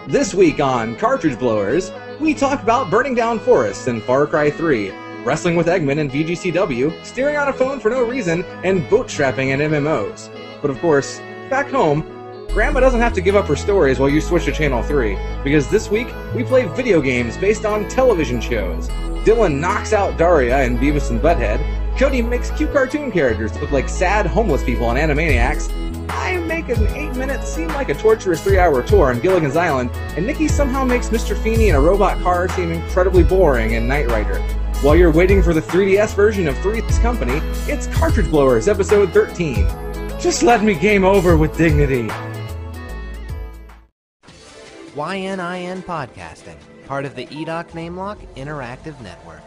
This week on Cartridge Blowers, we talk about burning down forests in Far Cry 3, wrestling with Eggmen in VGCW, steering on a phone for no reason, and bootstrapping in MMOs. But of course, back home, Grandma doesn't have to give up her stories while you switch to Channel 3, because this week we play video games based on television shows. Dylan knocks out Daria in Beavis and Butthead, Cody makes cute cartoon characters that look like sad homeless people on Animaniacs, I make an 8-minute seem like a torturous 3-hour tour on Gilligan Island, and Nikki somehow makes Mr. Feeny in a robot car seem incredibly boring in Knight Rider. While you're waiting for the 3DS version of Three's Company, it's Cartridge Blowers, episode 13. Just let me game over with dignity. YNIN Podcasting, part of the EDOC NameLock Interactive Network.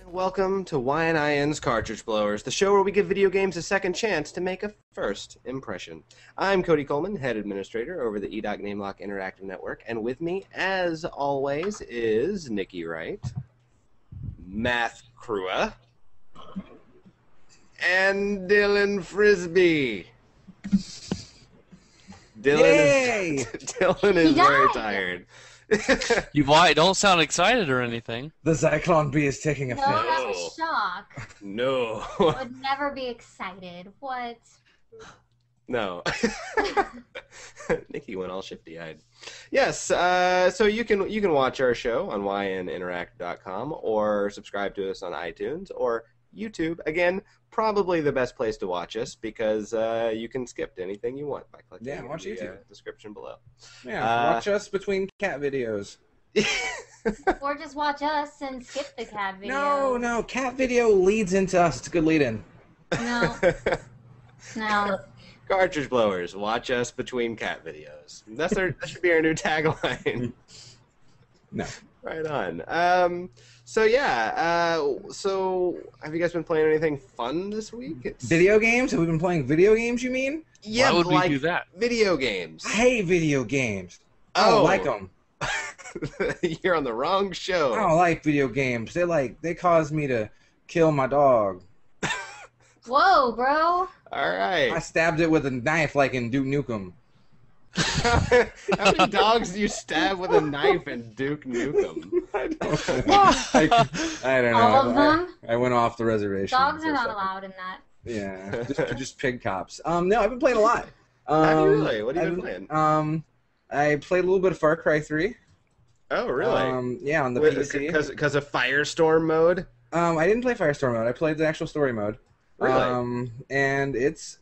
Welcome to YNIN's Cartridge Blowers, the show where we give video games a second chance to make a first impression. I'm Cody Coleman, head administrator over the EDOC NameLock Interactive Network, and with me, as always, is Nikki Wright, Math Crua, and Dylan Frisbee. Dylan is very tired. You don't sound excited or anything. The Zyklon Bee is taking effect. No, that was shock. No. I would never be excited. What? No. Nikki went all shifty-eyed. Yes, so you can watch our show on yninteract.com or subscribe to us on iTunes or YouTube. Again, probably the best place to watch us because you can skip to anything you want by clicking in watch the YouTube. Description below. Yeah, watch us between cat videos. Or just watch us and skip the cat video. No, cat video leads into us. It's a good lead-in. No. No. Cartridge Blowers, watch us between cat videos. That should be our new tagline. No. Right on. So have you guys been playing anything fun this week? Video games? Have we been playing video games, you mean? Yeah, why would we do that? Video games. I hate video games. I don't like them. You're on the wrong show. I don't like video games. They cause me to kill my dog. Whoa, bro. All right. I stabbed it with a knife like in Duke Nukem. How many dogs do you stab with a knife in Duke Nukem? I don't know. All of them? I went off the reservation. Dogs are not allowed in that. Yeah, just pig cops. No, I've been playing a lot. Have you really? What have you been playing? I played a little bit of Far Cry 3. Oh, really? Yeah, on the PC. Because of Firestorm mode? I didn't play Firestorm mode. I played the actual story mode. Really? And it's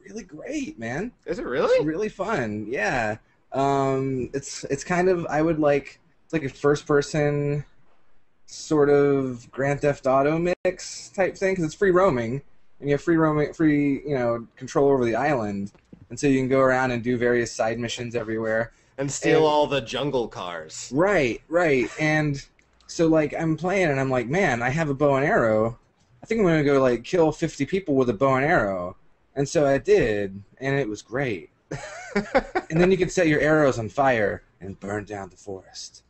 really great, man. Is it really? It's really fun. Yeah. It's kind of it's like a first person sort of Grand Theft Auto mix type thing because it's free roaming and you have free control over the island, and so you can go around and do various side missions everywhere and steal all the jungle cars. Right. And so I'm playing and I'm like, man, I have a bow and arrow. I think I'm gonna go kill 50 people with a bow and arrow. And so I did, and it was great. And then you can set your arrows on fire and burn down the forest,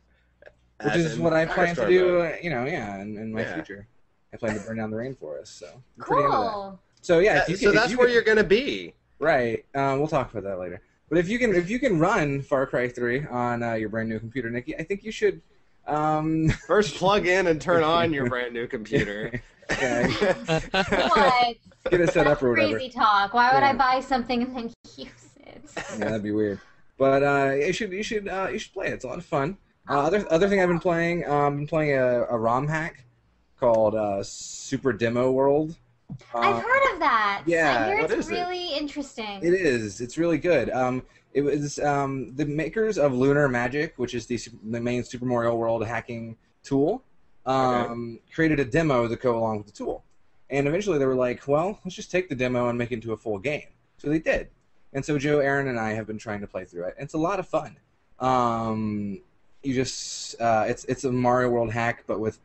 which is what I plan to do. In my future, I plan to burn down the rainforest. So I'm pretty into that. So yeah, that's where you're gonna be. Right. We'll talk about that later. But if you can run Far Cry 3 on your brand new computer, Nikki, I think you should first plug in and turn on your brand new computer. Okay. What? Get it set up or whatever. Crazy talk. Why would I buy something and then use it? Yeah, that'd be weird. But you should play it. It's a lot of fun. Other thing I've been playing, a ROM hack called Super Demo World. I've heard of that. Yeah. I hear it's really interesting. It is. It's really good. It was the makers of Lunar Magic, which is the main Super Mario World hacking tool, created a demo to go along with the tool. And eventually they were like, well, let's just take the demo and make it into a full game. So they did. And so Joe, Aaron, and I have been trying to play through it. It's a lot of fun. It's a Mario World hack, but with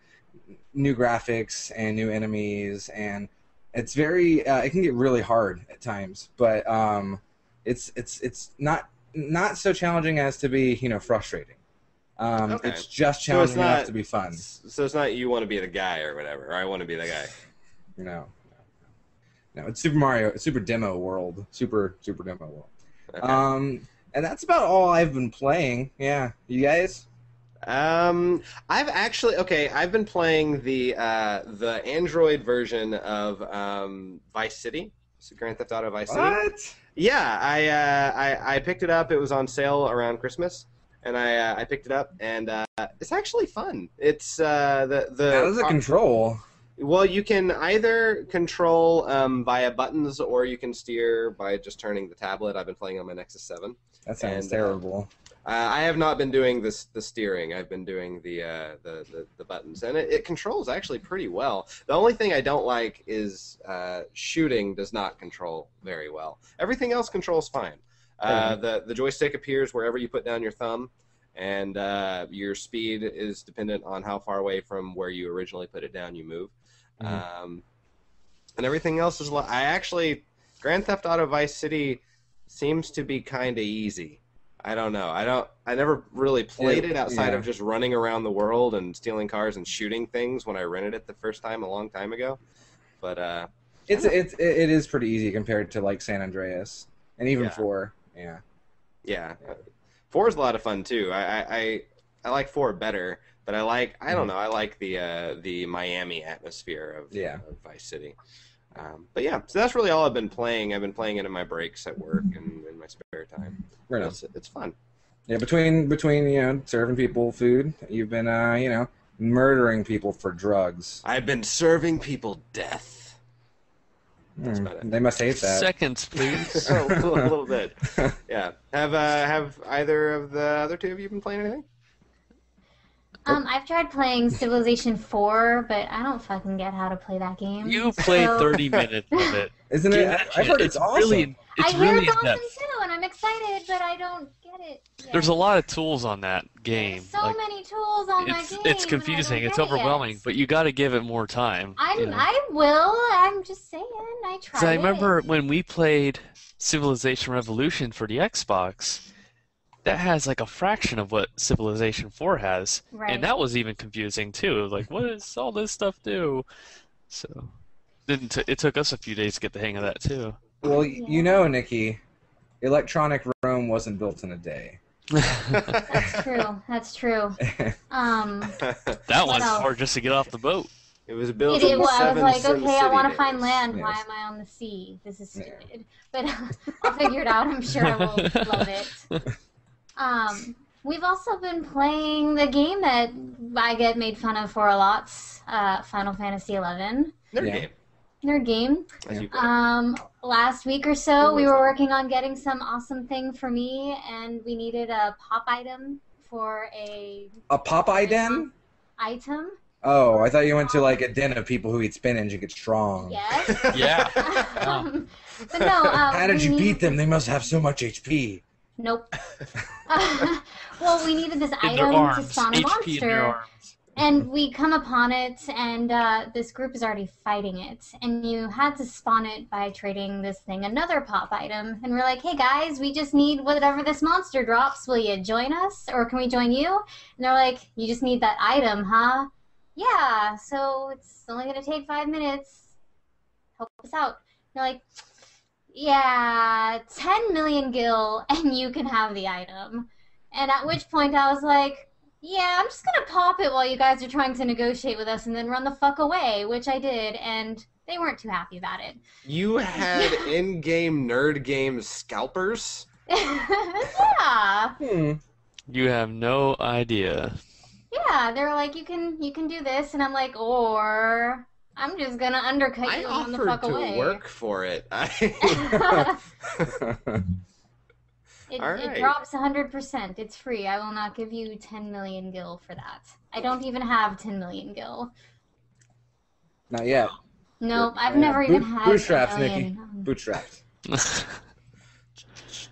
new graphics and new enemies and It's very it can get really hard at times, but it's not so challenging as to be frustrating. Okay. It's just challenging enough to be fun. So it's not you want to be the guy or whatever, or I want to be the guy. No, it's Super Mario, Super Demo World, Super Demo World. Okay. And that's about all I've been playing. Yeah, you guys? I've been playing the Android version of Vice City, Grand Theft Auto Vice City. What? Yeah, I picked it up. It was on sale around Christmas, and I picked it up, and it's actually fun. It's How does it control? Well, you can either control via buttons, or you can steer by just turning the tablet. I've been playing on my Nexus 7. That sounds terrible. I have not been doing the steering. I've been doing the buttons, and it controls actually pretty well. The only thing I don't like is shooting does not control very well. Everything else controls fine. The joystick appears wherever you put down your thumb, and your speed is dependent on how far away from where you originally put it down you move. And everything else is. Grand Theft Auto Vice City seems to be kind of easy. I don't know. I never really played it outside of just running around the world and stealing cars and shooting things when I rented it the first time a long time ago. But it is pretty easy compared to like San Andreas and even 4. Yeah. 4 is a lot of fun too. I like 4 better, but I don't know. I like the Miami atmosphere of Vice City. But yeah, so that's really all I've been playing. I've been playing it in my breaks at work and in my spare time. Right. It's fun. Yeah, between serving people food, you've been murdering people for drugs. I've been serving people death. That's about it. They must hate that. Seconds, please. a little bit. Yeah. Have either of the other two of you been playing anything? I've tried playing Civilization 4, but I don't fucking get how to play that game. You played 30 minutes of it. Isn't it? I've heard it's awesome. I hear it's awesome too, and I'm excited, but I don't get it yet. There's a lot of tools on that game. There's so many tools on that game. It's confusing. It's overwhelming, but you got to give it more time. I will. I'm just saying. I tried. I remember when we played Civilization Revolution for the Xbox. That has like a fraction of what Civilization 4 has, and that was even confusing too. Like, what does all this stuff do? So, it took us a few days to get the hang of that too. Well, Nikki, Electronic Rome wasn't built in a day. That's true. That's true. That one's hard just to get off the boat. It was built. I was like, okay, I want to find land. Yes. Why am I on the sea? This is stupid. But I'll figure it out. I'm sure I will love it. We've also been playing the game that I get made fun of for a lot, Final Fantasy XI. Nerd game. Last week or so, we were working on getting some awesome thing for me, and we needed a pop item for a pop item? Item. Oh, I thought you went to like a den of people who eat spinach and get strong. Yes. Yeah. But no. How did you beat them? They must have so much HP. Nope. Well, we needed this item to spawn a monster, and we come upon it, and this group is already fighting it, and you had to spawn it by trading this thing another pop item, and we're like, hey guys, we just need whatever this monster drops, will you join us, or can we join you? And they're like, you just need that item, huh? Yeah, so it's only going to take 5 minutes. Help us out. And they're like, yeah, 10 million gil, and you can have the item. And at which point I was like, yeah, I'm just gonna pop it while you guys are trying to negotiate with us and then run the fuck away, which I did, and they weren't too happy about it. You had in-game nerd game scalpers? Yeah. You have no idea. Yeah, they were like, you can do this, and I'm like, or I'm just gonna undercut you and run the fuck away. I offered to work for it. It drops 100%. It's free. I will not give you 10 million gil for that. I don't even have 10 million gil. Not yet. Nope, I've never even had bootstraps, Nikki. Bootstraps.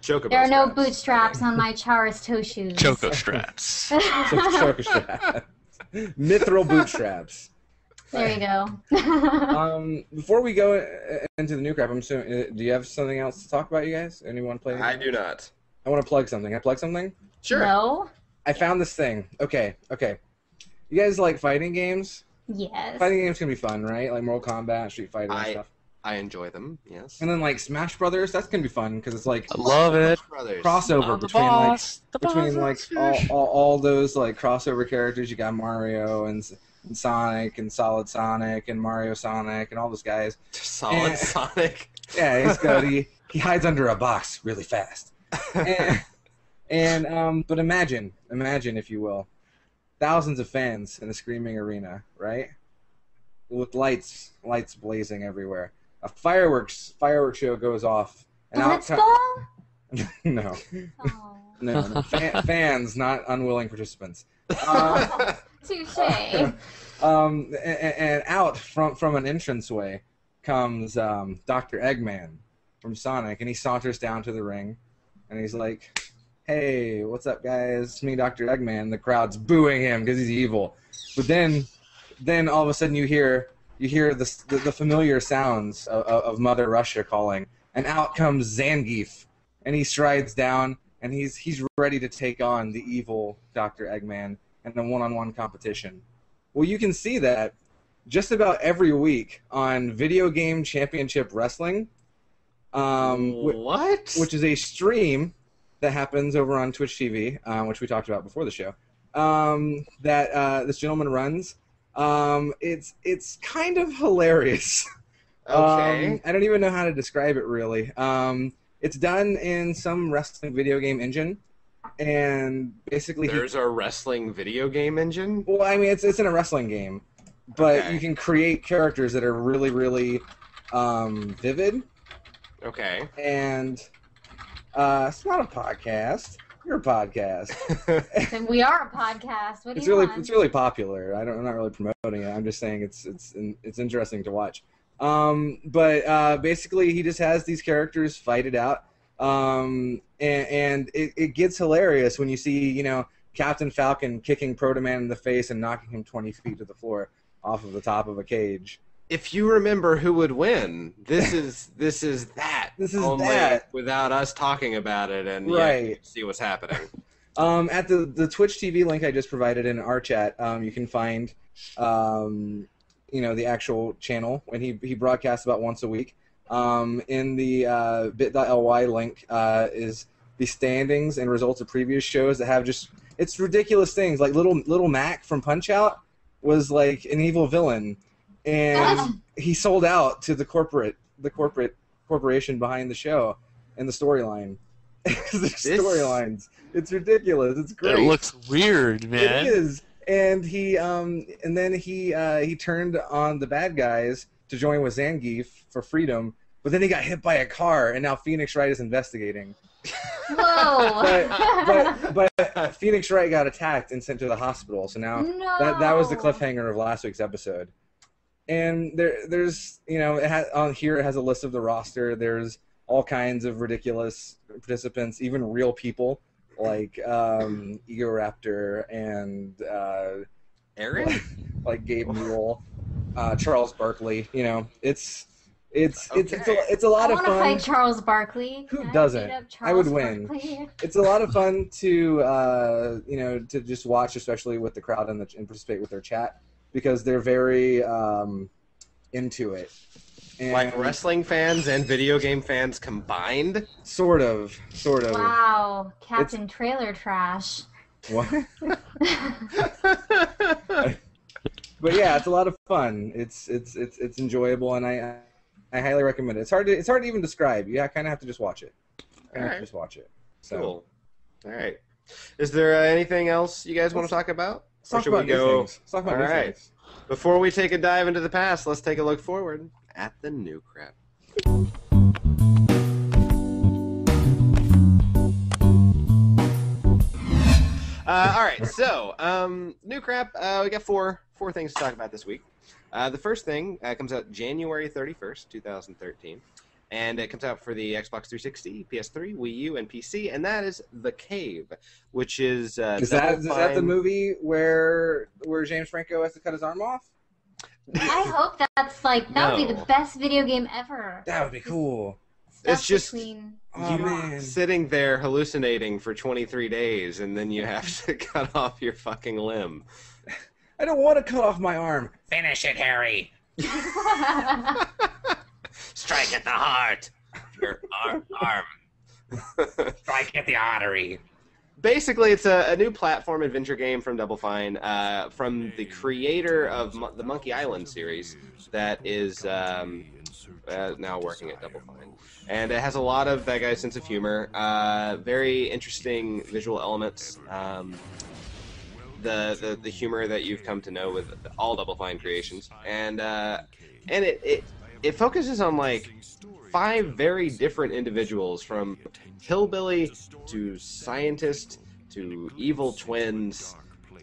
There are no bootstraps on my Charis toe shoes. Choco straps. Choco straps. Mithril bootstraps. There you go. Before we go into the new crap, I'm assuming, do you have something else to talk about, you guys? Anyone play? I do not. I want to plug something. Can I plug something? Sure. No. I found this thing. Okay. You guys like fighting games? Yes. Fighting games can be fun, right? Like Mortal Kombat, Street Fighter, and stuff. I enjoy them. Yes. And then like Smash Brothers, that's gonna be fun because it's like I love it. crossover between all those like crossover characters. You got Mario and Sonic and Solid Sonic and Mario Sonic and all those guys. Sonic. Yeah, he's good. He hides under a box really fast. But imagine if you will, thousands of fans in a screaming arena, right? With lights blazing everywhere. A fireworks show goes off. And Blitzball? No. Oh. No. Fans, not unwilling participants. Touche. And out from an entranceway comes Dr. Eggman from Sonic, and he saunters down to the ring, and he's like, "Hey, what's up, guys? It's me, Dr. Eggman." The crowd's booing him because he's evil. But then all of a sudden you hear the familiar sounds of Mother Russia calling, and out comes Zangief, and he strides down, and he's ready to take on the evil Dr. Eggman in a one-on-one competition. Well, you can see that just about every week on Video Game Championship Wrestling. What? Which is a stream that happens over on Twitch TV, which we talked about before the show. That this gentleman runs. It's kind of hilarious. Okay. I don't even know how to describe it really. It's done in some wrestling video game engine, and basically there's a wrestling video game engine. Well, I mean, it's in a wrestling game, but you can create characters that are really, really vivid. Okay. And it's not a podcast. You're a podcast. And we are a podcast. What do you want? It's really popular. I'm not really promoting it. I'm just saying it's interesting to watch. But basically, he just has these characters fight it out, and it gets hilarious when you see Captain Falcon kicking Proto Man in the face and knocking him 20 feet to the floor off of the top of a cage. If you remember who would win, this is that. This is only that without us talking about it and right. You see what's happening. At the Twitch TV link I just provided in our chat, you can find the actual channel when he broadcasts about once a week. In the bit.ly link is the standings and results of previous shows that have it's ridiculous things like Little Mac from Punch-Out was like an evil villain. And he sold out to the corporation behind the show and the storyline. Storylines. It's ridiculous. It's great. It looks weird, man. It is. And then he turned on the bad guys to join with Zangief for freedom, but then he got hit by a car, and now Phoenix Wright is investigating. Whoa! but Phoenix Wright got attacked and sent to the hospital. So now that was the cliffhanger of last week's episode. And there's on here it has a list of the roster. There's all kinds of ridiculous participants, even real people like Egoraptor and Aaron, like Gabe Newell, Charles Barkley. It's a lot of fun. I want to fight Charles Barkley. Who doesn't? I would win. Barkley? It's a lot of fun to to just watch, especially with the crowd and participate with their chat. Because they're very into it. And like wrestling fans and video game fans combined? Sort of. Wow, Captain Trailer Trash. What? But yeah, it's a lot of fun. It's enjoyable, and I highly recommend it. It's hard to even describe. You kind of have to just watch it. Just watch it. So. Cool. All right. Is there anything else you guys want to talk about? Let's talk about new things. Before we take a dive into the past, let's take a look forward at the new crap. All right, so new crap. We got four things to talk about this week. The first thing comes out January 31st, 2013. And it comes out for the Xbox 360, PS3, Wii U, and PC, and that is The Cave, which is... Is that the movie where James Franco has to cut his arm off? I hope that's like that would be the best video game ever. That would be cool. It's just between... you sitting there hallucinating for 23 days, and then you have to cut off your fucking limb. I don't want to cut off my arm. Finish it, Harry. Strike at the heart. Your arm. Strike at the artery. Basically, it's a new platform adventure game from Double Fine, from the creator of the Monkey Island series, that is now working at Double Fine. And it has a lot of that guy's sense of humor, very interesting visual elements, the humor that you've come to know with all Double Fine creations, and it focuses on like 5 very different individuals, from hillbilly to scientist to evil twins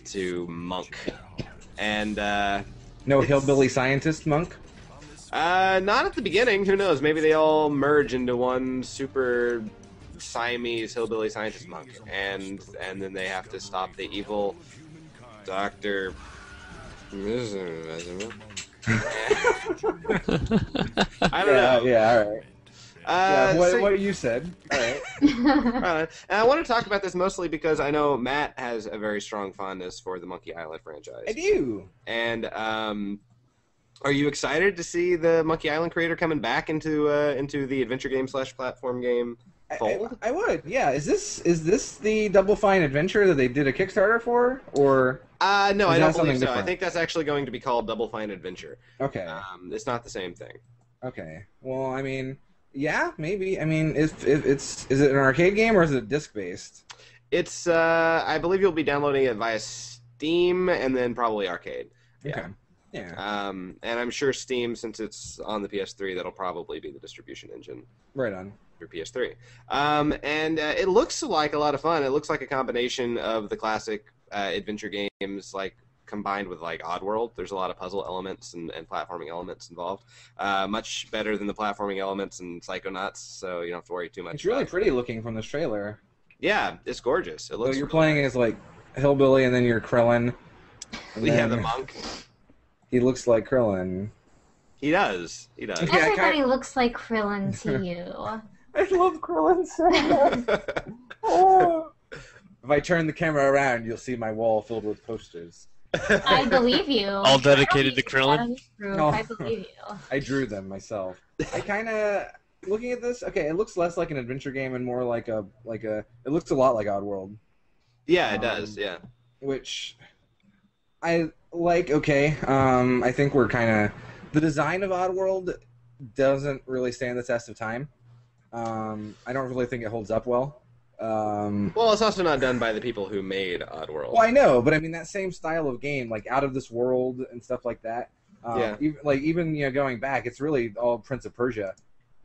to monk, and no hillbilly scientist monk. Not at the beginning. Who knows? Maybe they all merge into one super Siamese hillbilly scientist monk, and then they have to stop the evil Doctor. I don't know. Yeah, all right. What you said. All right. And I want to talk about this mostly because I know Matt has a very strong fondness for the Monkey Island franchise. I do. And are you excited to see the Monkey Island creator coming back into the adventure game / platform game fold? I would. Yeah. Is this the Double Fine adventure that they did a Kickstarter for, or? No, I don't believe so. Different? I think that's actually going to be called Double Fine Adventure. Okay. It's not the same thing. Okay. Well, I mean, yeah, maybe. I mean, is it an arcade game or is it disc based? It's I believe you'll be downloading it via Steam and then probably arcade. Yeah. Okay. Yeah. And I'm sure Steam, since it's on the PS3, that'll probably be the distribution engine. Right on. For PS3. And it looks like a lot of fun. It looks like a combination of the classic adventure games, like combined with like Oddworld. There's a lot of puzzle elements and platforming elements involved. Much better than the platforming elements in Psychonauts, so you don't have to worry too much. It's really pretty looking from this trailer. Yeah, it's gorgeous. It looks. So you're playing as like hillbilly, and then you're Krillin. Yeah, the monk. He looks like Krillin. He does. He does. Everybody looks like Krillin to you. I love Krillin so much. Oh. If I turn the camera around, you'll see my wall filled with posters. I believe you. All dedicated to Krillin? No. I believe you. I drew them myself. I kind of, looking at this, okay, it looks less like an adventure game and more like a, it looks a lot like Oddworld. Yeah, it does, yeah. Which I like, okay, I think we're kind of, the design of Oddworld doesn't really stand the test of time. I don't really think it holds up well. Well, it's also not done by the people who made Oddworld. Well, I know, but I mean that same style of game, like Out of This World and stuff like that. Yeah. Even you know, going back, it's really all Prince of Persia.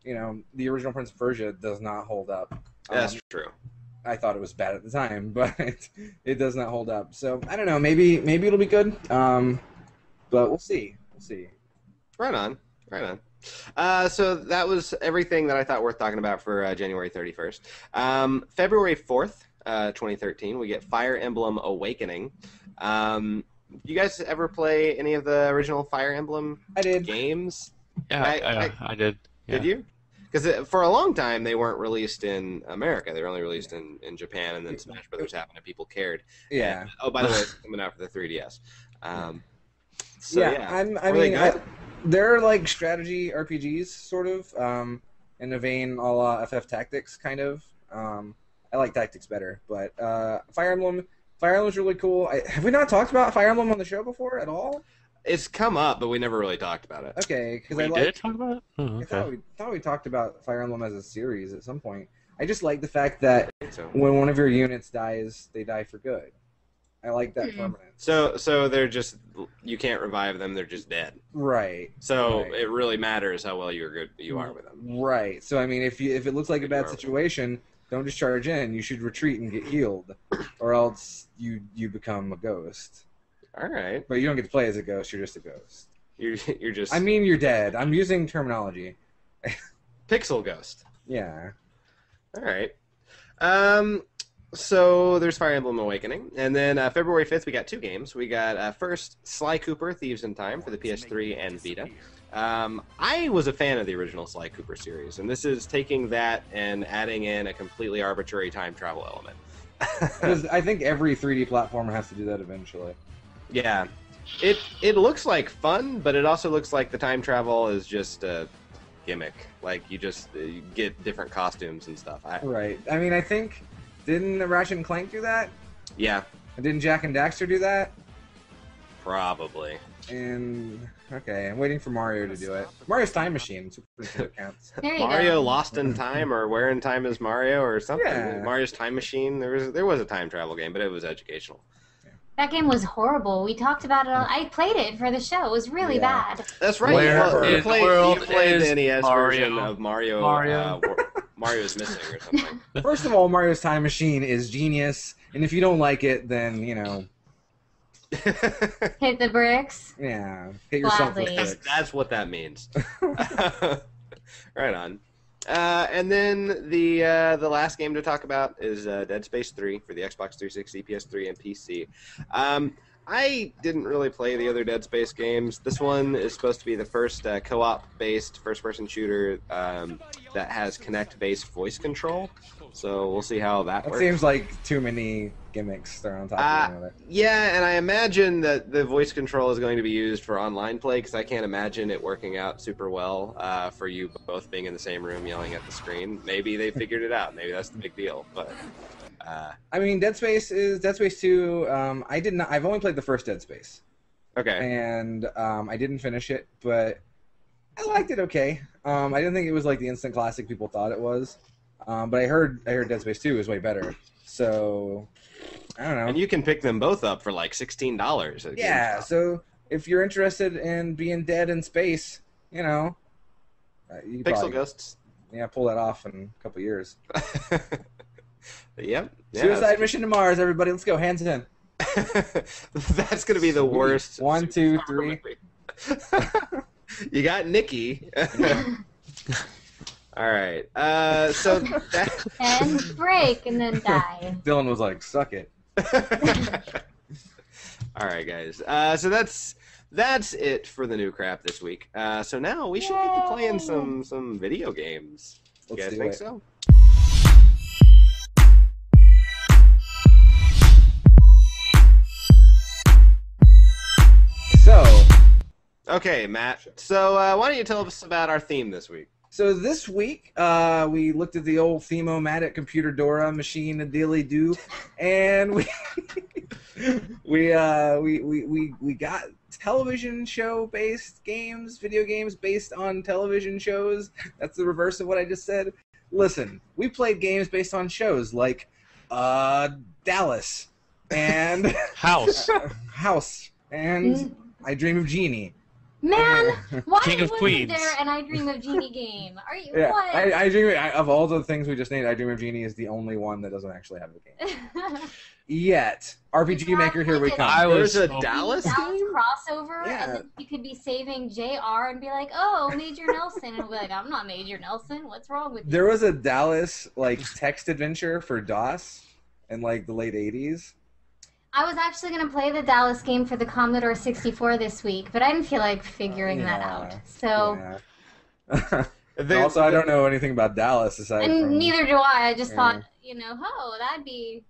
You know, the original Prince of Persia does not hold up. That's true. I thought it was bad at the time, but it does not hold up. So I don't know. Maybe it'll be good. But we'll see. We'll see. Right on. Right on. So that was everything that I thought worth talking about for January 31st. February 4th, 2013, we get Fire Emblem Awakening. You guys ever play any of the original Fire Emblem games? Yeah, I did. Yeah. Did you? Because for a long time, they weren't released in America. They were only released in Japan, and then Smash Brothers happened and people cared. Yeah. And, oh, by the way, it's coming out for the 3DS. They're like strategy RPGs, sort of, in a vein a la FF Tactics, kind of. I like Tactics better, but Fire Emblem's really cool. Have we not talked about Fire Emblem on the show before at all? It's come up, but we never really talked about it. Okay, because we did talk about it. Oh, okay. I thought we talked about Fire Emblem as a series at some point. I just like the fact that when one of your units dies, they die for good. I like that permanence. So they're just, you can't revive them; they're just dead. Right. So it really matters how well you are with them. Right. So I mean, if it looks like a bad situation, don't just charge in. You should retreat and get healed, or else you become a ghost. All right. But you don't get to play as a ghost. You're just a ghost. You're just. I mean, you're dead. I'm using terminology. Pixel ghost. Yeah. All right. So there's Fire Emblem Awakening, and then February 5th we got 2 games. We got first Sly Cooper: Thieves in Time for the PS3 and Vita. I was a fan of the original Sly Cooper series, and this is taking that and adding in a completely arbitrary time travel element. Because I think every 3D platformer has to do that eventually. Yeah, it looks like fun, but it also looks like the time travel is just a gimmick. Like you just get different costumes and stuff. Right. I mean, I think didn't Ratchet and Clank do that? Yeah. And didn't Jack and Daxter do that? Probably. And okay, I'm waiting for Mario to do it. Mario's Time Machine, Super Nintendo counts. There you Mario go. Lost in Time, or Where in Time is Mario, or something. Yeah. Mario's Time Machine. There was a time travel game, but it was educational. That game was horrible. We talked about it. I played it for the show. It was really bad. That's right. Where you in played, the world you played is the NES version of Mario? Mario's Missing or something. First of all, Mario's Time Machine is genius, and if you don't like it, then, you know, Hit the bricks. yeah, hit yourself with Gladly. bricks. That's what that means. Right on. And then the last game to talk about is Dead Space 3 for the Xbox 360, PS3, and PC. I didn't really play the other Dead Space games. This one is supposed to be the first co-op-based first-person shooter that has Kinect-based voice control. So we'll see how that That works. seems like too many gimmicks thrown on top of one another. Yeah, and I imagine that the voice control is going to be used for online play, because I can't imagine it working out super well for you both being in the same room yelling at the screen. Maybe they figured it out. Maybe that's the big deal. But I mean, Dead Space 2. I've only played the first Dead Space, okay. and I didn't finish it, but I liked it okay. I didn't think it was like the instant classic people thought it was, but I heard Dead Space 2 is way better. So I don't know. And you can pick them both up for like $16 at Yeah, GameStop. so if you're interested in being dead in space, you know, you could Pixel probably, Ghosts. yeah, pull that off in a couple years. Yep. Yeah, Suicide Mission to Mars, everybody, let's go, hands in. that's going to be the worst. 1, 2, 3. You got Nikki. All right. So that... And break and then die. Dylan was like, suck it. All right, guys. So that's it for the new crap this week. So now we should get to playing some video games. You Let's guys do think it. so? So, Okay, Matt. So why don't you tell us about our theme this week? So this week, we looked at the old Themo-matic computer Dora machine, a dilly do, and we got television show based games, video games based on television shows. That's the reverse of what I just said. Listen, we played games based on shows like Dallas and House and I Dream of Jeannie. Man, why King of wasn't Queens. there an I Dream of Jeannie game? Are you Yeah, what? I Dream of all the things we just named. I Dream of Jeannie is the only one that doesn't actually have a game yet. RPG Maker, here we come. There's a so- Dallas game? crossover, Yeah. and then you could be saving JR and be like, "Oh, Major Nelson," and we'll be like, "I'm not Major Nelson. What's wrong with you?" There was a Dallas like text adventure for DOS in like the late '80s. I was actually gonna play the Dallas game for the Commodore 64 this week, but I didn't feel like figuring that out. So, Yeah. Also, I don't know anything about Dallas aside and from neither do I. I just Yeah. thought, oh, that'd be.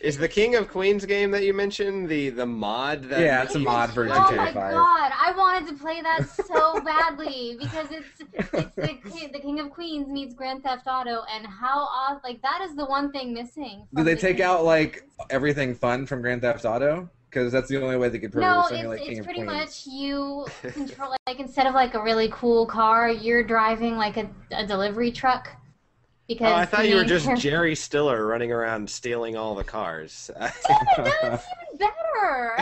Is the King of Queens game that you mentioned the mod? That Yeah, it's a mod for Oh GTA my 5. god, I wanted to play that so badly because it's the King of Queens meets Grand Theft Auto, and how awesome! Like that is the one thing missing. Did from they the take King of out like Queens. everything fun from Grand Theft Auto? Because that's the only way they could No, simulate King it's of pretty Queens. much you control like instead of like a really cool car, you're driving like a delivery truck. Because Oh, I thought the you were main just character- Jerry Stiller running around stealing all the cars. Damn it, that's even better.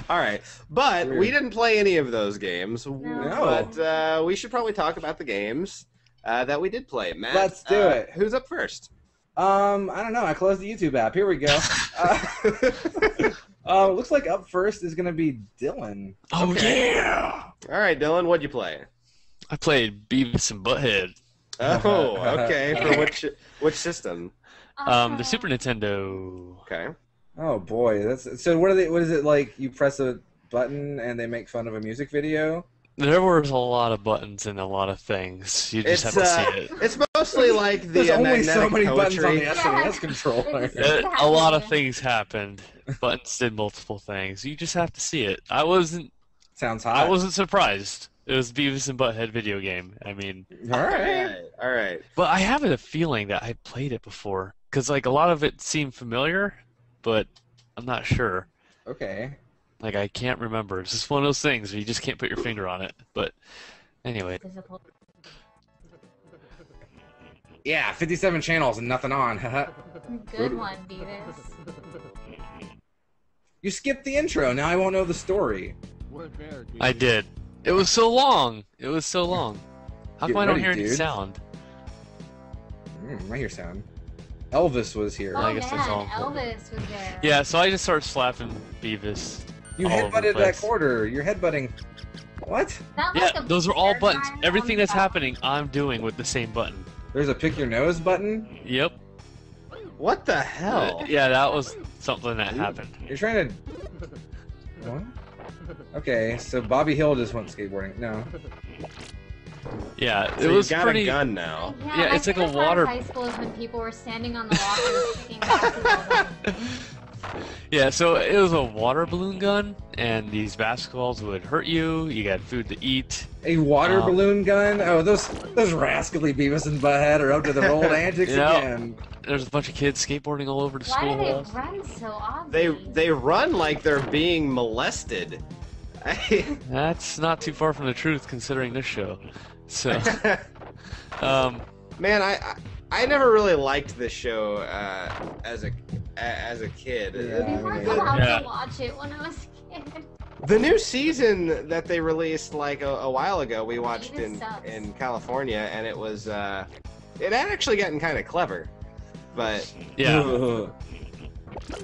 All right, but Weird. we didn't play any of those games. No. But we should probably talk about the games that we did play. Matt, Let's do it. Who's up first? I don't know. I closed the YouTube app. Here we go. Looks like up first is gonna be Dylan. Oh Okay. yeah! All right, Dylan, what'd you play? I played Beavis and Butthead. Oh, okay. For which system? The Super Nintendo. Okay. Oh boy, that's so. What are they? What is it like? You press a button and they make fun of a music video. There was a lot of buttons and a lot of things. You just have to see it. It's mostly like the There's only so many poetry. buttons on the SNES controller. A lot of things happened. Buttons did multiple things. You just have to see it. Sounds hot. I wasn't surprised. It was Beavis and Butthead video game. I mean, All right. All right. but I have a feeling that I played it before because like a lot of it seemed familiar, but I'm not sure. Okay. Like I can't remember. It's just one of those things where you just can't put your finger on it. But anyway, Yeah, 57 channels and nothing on. Good one, Beavis. You skipped the intro. Now I won't know the story. I did. It was so long. It was so long. How Get come I don't ready, hear any dude. sound? I hear sound. Elvis was here. Oh I guess that's all. Elvis was there. Yeah, so I just started slapping Beavis. You all over the headbutted that place. quarter. You're headbutting. What? Not Yeah, like a those are all bear buttons. giant Everything on the that's top. happening, I'm doing with the same button. There's a pick your nose button. Yep. What the hell? Yeah, that was something that happened. You're trying to. What? Okay, so Bobby Hill just went skateboarding. No. Yeah, So it was you've got pretty. a gun now. Yeah, my it's like a favorite part water- of high school is when people were standing on the lockers picking basketballs. Yeah, so it was a water balloon gun, and these basketballs would hurt you. You got food to eat. A water balloon gun? Oh, those rascally Beavis and Butthead are up to their old antics Yeah. again. There's a bunch of kids skateboarding all over the Why school do they halls. run so obviously? They run like they're being molested. That's not too far from the truth, considering this show. So, Man, I never really liked this show as a kid. Yeah. We weren't Yeah. allowed Yeah. to watch it when I was a kid. The new season that they released like a while ago, we watched Beavis sucks. in California, and it was it had actually gotten kind of clever, but yeah.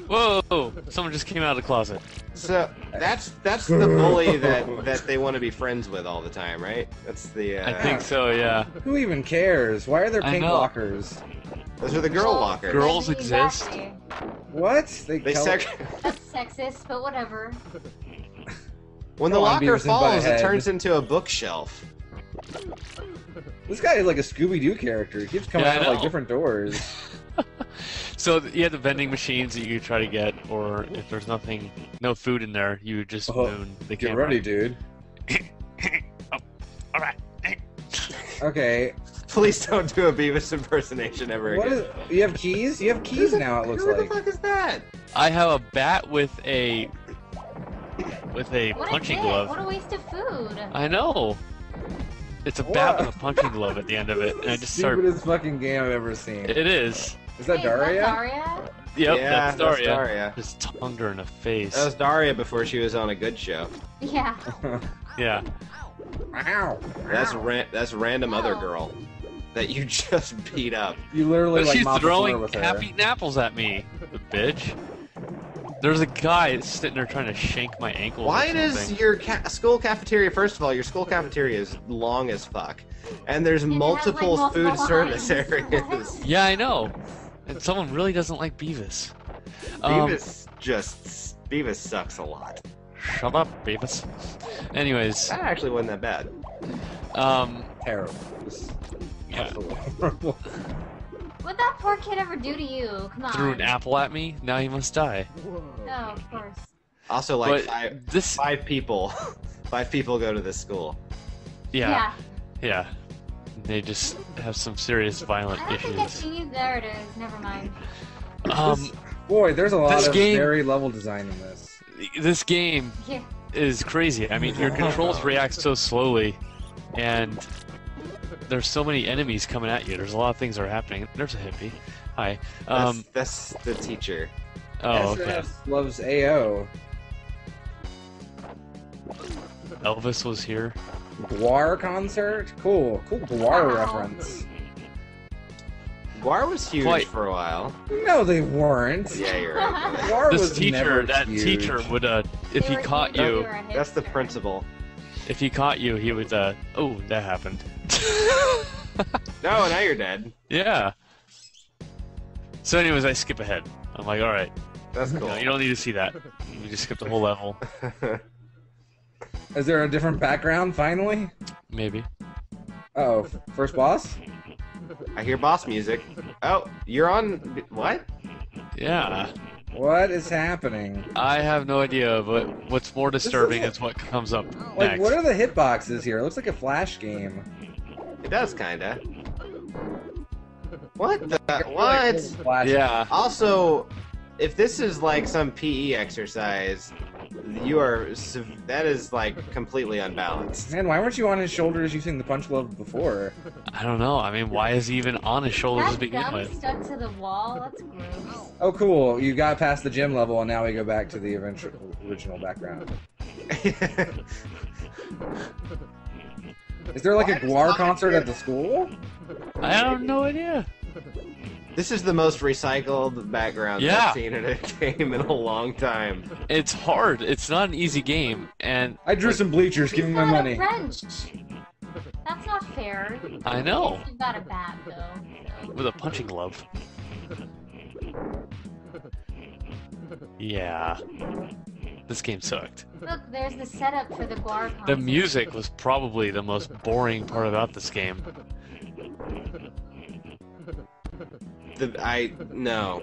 Whoa! Someone just came out of the closet. so that's the bully that they want to be friends with all the time, right? That's the I think so, yeah. Who even cares? Why are there I pink know. lockers? those are the girl Well, lockers. Girls exist. Exactly. What? They tell- That's sexist, but whatever. When the Come on, locker Beavis and falls, it Butthead. turns into a bookshelf. This guy is like a Scooby-Doo character. He keeps coming Yeah, I out of like know. different doors. So you had the vending machines that you could try to get, or if there's no food in there, you would just Oh, moon the Get camera. ready, dude. Oh, all right. Okay. Please don't do a Beavis impersonation ever What again. is? You have keys? You have keys now. It looks Who like. the fuck is that? I have a bat with a What punching a dick. glove. What a waste of food. I know. It's a bat What? with a punching glove at the end of it, and I just start. Stupidest fucking game I've ever seen. It is. Is that Hey, Daria? Daria? Yep, Yeah, that's Daria. Daria. Just tongued her in the face. That was Daria before she was on a good show. Yeah. Yeah. Ow. That's random other Oh. girl that you just beat up. You literally But like she's mop the floor throwing with her. half-eaten apples at me, the bitch. There's a guy sitting there trying to shank my ankle. Why does your school cafeteria? First of all, your school cafeteria is long as fuck, and there's And it has, multiple like, food multiple service lines. areas. Yeah, I know. And someone really doesn't like Beavis. Beavis sucks a lot. Shut up, Beavis. Anyways, That actually wasn't that bad. Terrible. Just yeah, absolutely horrible. What'd that poor kid ever do to you? Come on. threw an apple at me. Now he must die. No, of course. Also, like But this, five people, 5 people go to this school. yeah, yeah. They just have some serious violent I don't think I've issues. seen you. There it is. Never mind. Boy, there's a lot This of game- very level design in this. This game Yeah. is crazy. I mean, your controls react so slowly, and there's so many enemies coming at you. There's a lot of things that are happening. There's a hippie. Hi. That's the teacher. Oh, okay. SNS loves AO. Elvis was here. Guar concert? Cool. Cool Guar Wow. reference. Guar was huge Quite. for a while. No, they weren't. Yeah, you're right. Guar This was teacher, never that huge. teacher would, if They he were caught huge, you, they were a That's the hipster. principal. if he caught you, he would, oh, that happened. No, now you're dead. Yeah. So anyways, I skip ahead. I'm like, all right. That's cool. No, you don't need to see that. You just skip the whole level. Is there a different background, finally? Maybe. Uh-oh, first boss? I hear boss music. Oh, you're on... What? Yeah. What is happening? I have no idea, but what's more disturbing is what comes up Like, next. what are the hitboxes here? It looks like a Flash game. It does, kinda. What the... What? Flash. Yeah. Also, if this is like some PE exercise, you are... That is, like, completely unbalanced. Man, why weren't you on his shoulders using the punch glove before? I don't know. I mean, why is he even on his shoulders to That begin gum with? stuck to the wall. That's gross. Oh, cool. You got past the gym level, and now we go back to the original background. Is there like a Guar concert at the school? I have no idea. This is the most recycled background Yeah. I've seen in a game in a long time. It's hard. It's not an easy game, and I drew some bleachers. Give me my Got a money. wrench. That's not fair. I know. You got a bat though. With a punching glove. Yeah. This game sucked. Look, there's the setup for the Guar concert. The music was probably the most boring part about this game. No,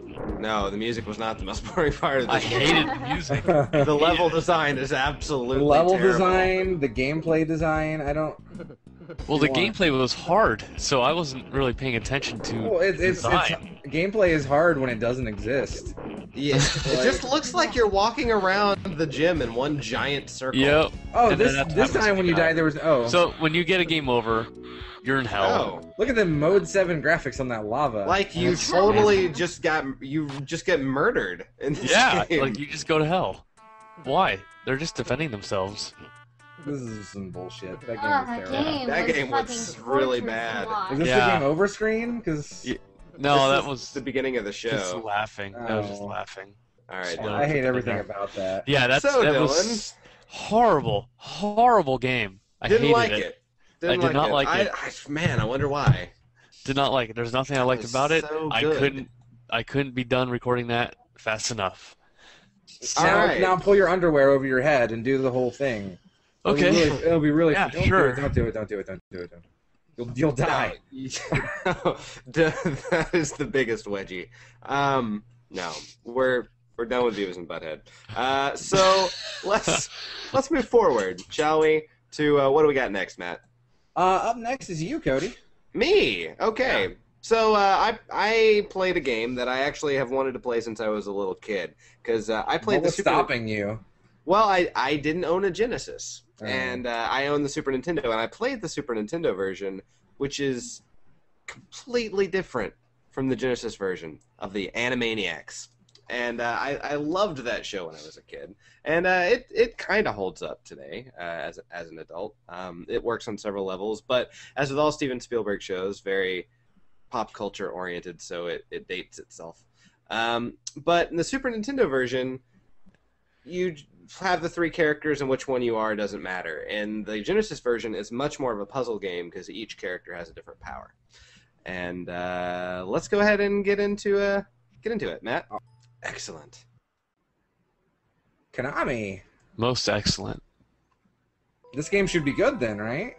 the music was not the most boring part of I this game. hated the music. The level design is absolutely The level terrible. design, the gameplay design, I don't... Well, the gameplay was hard, so I wasn't really paying attention to Well, design. gameplay is hard when it doesn't exist. Yeah, it just looks like you're walking around the gym in one giant circle. Yep. Oh, And this then that this happens time when you again. die, there was... Oh. So when you get a game over, you're in hell. Oh, Look at the Mode 7 graphics on that lava. like you That's totally just get murdered in this Yeah, game. like you just go to hell. Why? They're just defending themselves. This is some bullshit. That game Oh, was that terrible. game That was game was fucking really torturous to bad. watch. Is this Yeah. the game over screen? Because Yeah. No, This that is was the beginning of the just show. laughing. I was just Oh. laughing. All right, Yeah. I hate Dylan. everything about that. Yeah, that So, was horrible, horrible game. I didn't hated like it. it. Didn't I did not like it. Man, I wonder why. Did not like it. There's nothing I That liked was about it. so I good. couldn't be done recording that fast enough. Now, Alright. now pull your underwear over your head and do the whole thing. Okay. It'll be really Yeah, don't sure. Don't do it. Don't do it. Don't do it. You'll die. No, that is the biggest wedgie. No, we're done with Beavis and Butthead. So let's move forward, shall we? To what do we got next, Matt? Up next is you, Cody. Me. Okay. Yeah. So I played a game that I actually have wanted to play since I was a little kid because I played What the was Super. stopping you? Well, I didn't own a Genesis, Oh. and I owned the Super Nintendo, and I played the Super Nintendo version, which is completely different from the Genesis version of the Animaniacs. And I loved that show when I was a kid, and it kind of holds up today as an adult. It works on several levels, but as with all Steven Spielberg shows, very pop culture oriented, so it dates itself. But in the Super Nintendo version, you have the three characters, and which one you are doesn't matter. And the Genesis version is much more of a puzzle game because each character has a different power. And let's go ahead and get into it, Matt. Excellent. Konami. Most excellent. This game should be good then, right?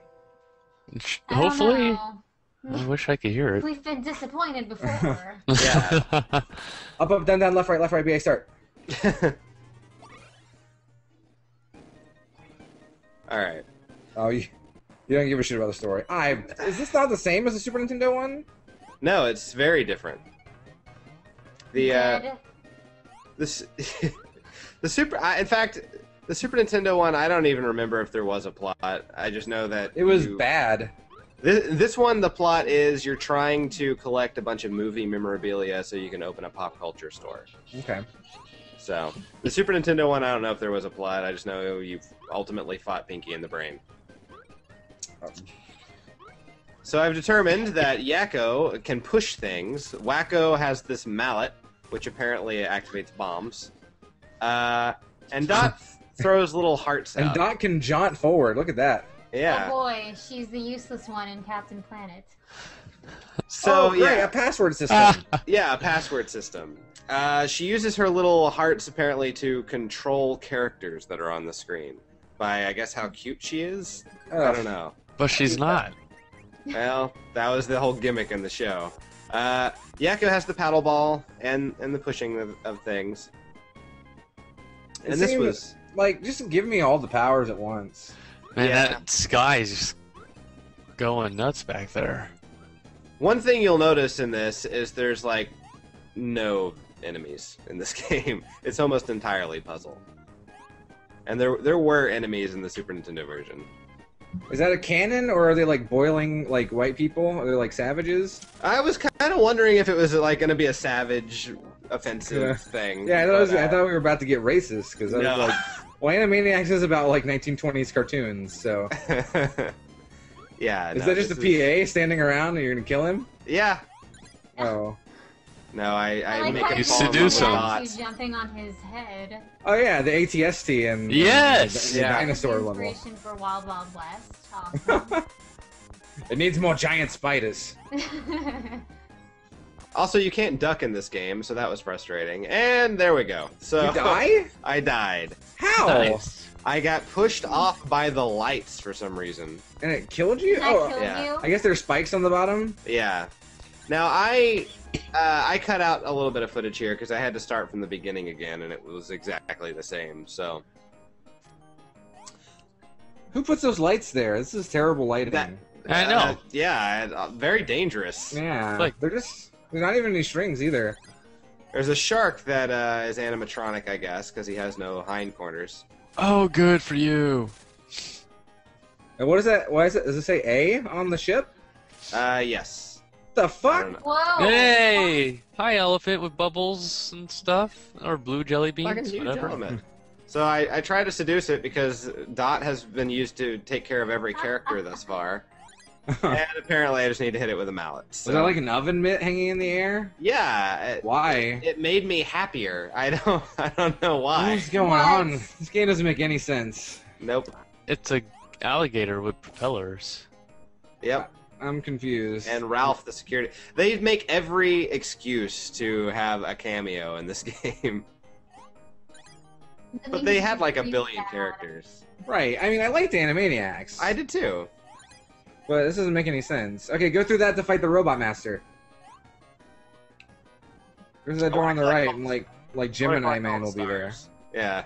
I don't Hopefully. know. I wish I could hear it. We've been disappointed before. Yeah. Up, down, down, left, right, BA, start. All right. Oh, you don't give a shit about the story. Is this not the same as the Super Nintendo one? No, it's very different. The Good. this the Super. In fact, the Super Nintendo one, I don't even remember if there was a plot. I just know that It was bad. This one, the plot is you're trying to collect a bunch of movie memorabilia so you can open a pop culture store. Okay. So the Super Nintendo one, I don't know if there was a plot. I just know you ultimately fought Pinky in the brain. So I've determined that Yakko can push things. Wacko has this mallet, which apparently activates bombs. And Dot throws little hearts And out. Dot can jaunt forward. Look at that. Yeah. Oh boy, she's the useless one in Captain Planet. So great, yeah, a password system. yeah, a password system. She uses her little hearts apparently to control characters that are on the screen by, I guess, how cute she is. I don't know. But she's not. Well, that was the whole gimmick in the show. Yakko has the paddle ball and the pushing of things. And this was like, just give me all the powers at once. Man, Yeah. that sky's just going nuts back there. one thing you'll notice in this is there's like no enemies in this game. It's almost entirely puzzle. And there were enemies in the Super Nintendo version. Is that a canon, or are they like boiling like white people? Are they like savages? I was kind of wondering if it was like going to be a savage, offensive thing. Yeah, I thought we were about to get racist because I was No. like, well, Animaniacs is about like 1920s cartoons, so Yeah. is that just a PA standing around and you're gonna kill him? Yeah. Oh. No, I like make how him You fall in love seduce with him. dots. Jumping on his head. Oh yeah, the ATST and Yes! the Yeah. dinosaur level. Inspiration for Wild Wild West. Awesome. It needs more giant spiders. Also, you can't duck in this game, so that was frustrating. And there we go. So You die? I died. How? Nice. I got pushed off by the lights for some reason. And it killed you? That Oh, killed yeah. you? I guess there's spikes on the bottom. Yeah. Now I cut out a little bit of footage here because I had to start from the beginning again, and it was exactly the same. So Who puts those lights there? This is terrible lighting. I know. Yeah, very dangerous. Yeah, Like- there's not even any strings either. There's a shark that is animatronic, I guess, because he has no hindquarters. Oh, good for you. And what is that? Why is it? Does it say A on the ship? Yes. The I fuck? don't know. Whoa! Hey! Hi, elephant with bubbles and stuff. Or blue jelly Fucking beans, huge whatever. element. So I tried to seduce it because Dot has been used to take care of every character thus far. And apparently I just need to hit it with a mallet. So. Was that like an oven mitt hanging in the air? Yeah. Why? It made me happier. I don't know why. What's going What? on? This game doesn't make any sense. Nope. It's a alligator with propellers. Yep. I'm confused. And Ralph the security. They make every excuse to have a cameo in this game. But they had like a billion characters. Right. I mean, I liked Animaniacs. I did too. But this doesn't make any sense. Okay, go through that to fight the Robot Master. There's that door on the right, and like Gemini Man will be there. Yeah.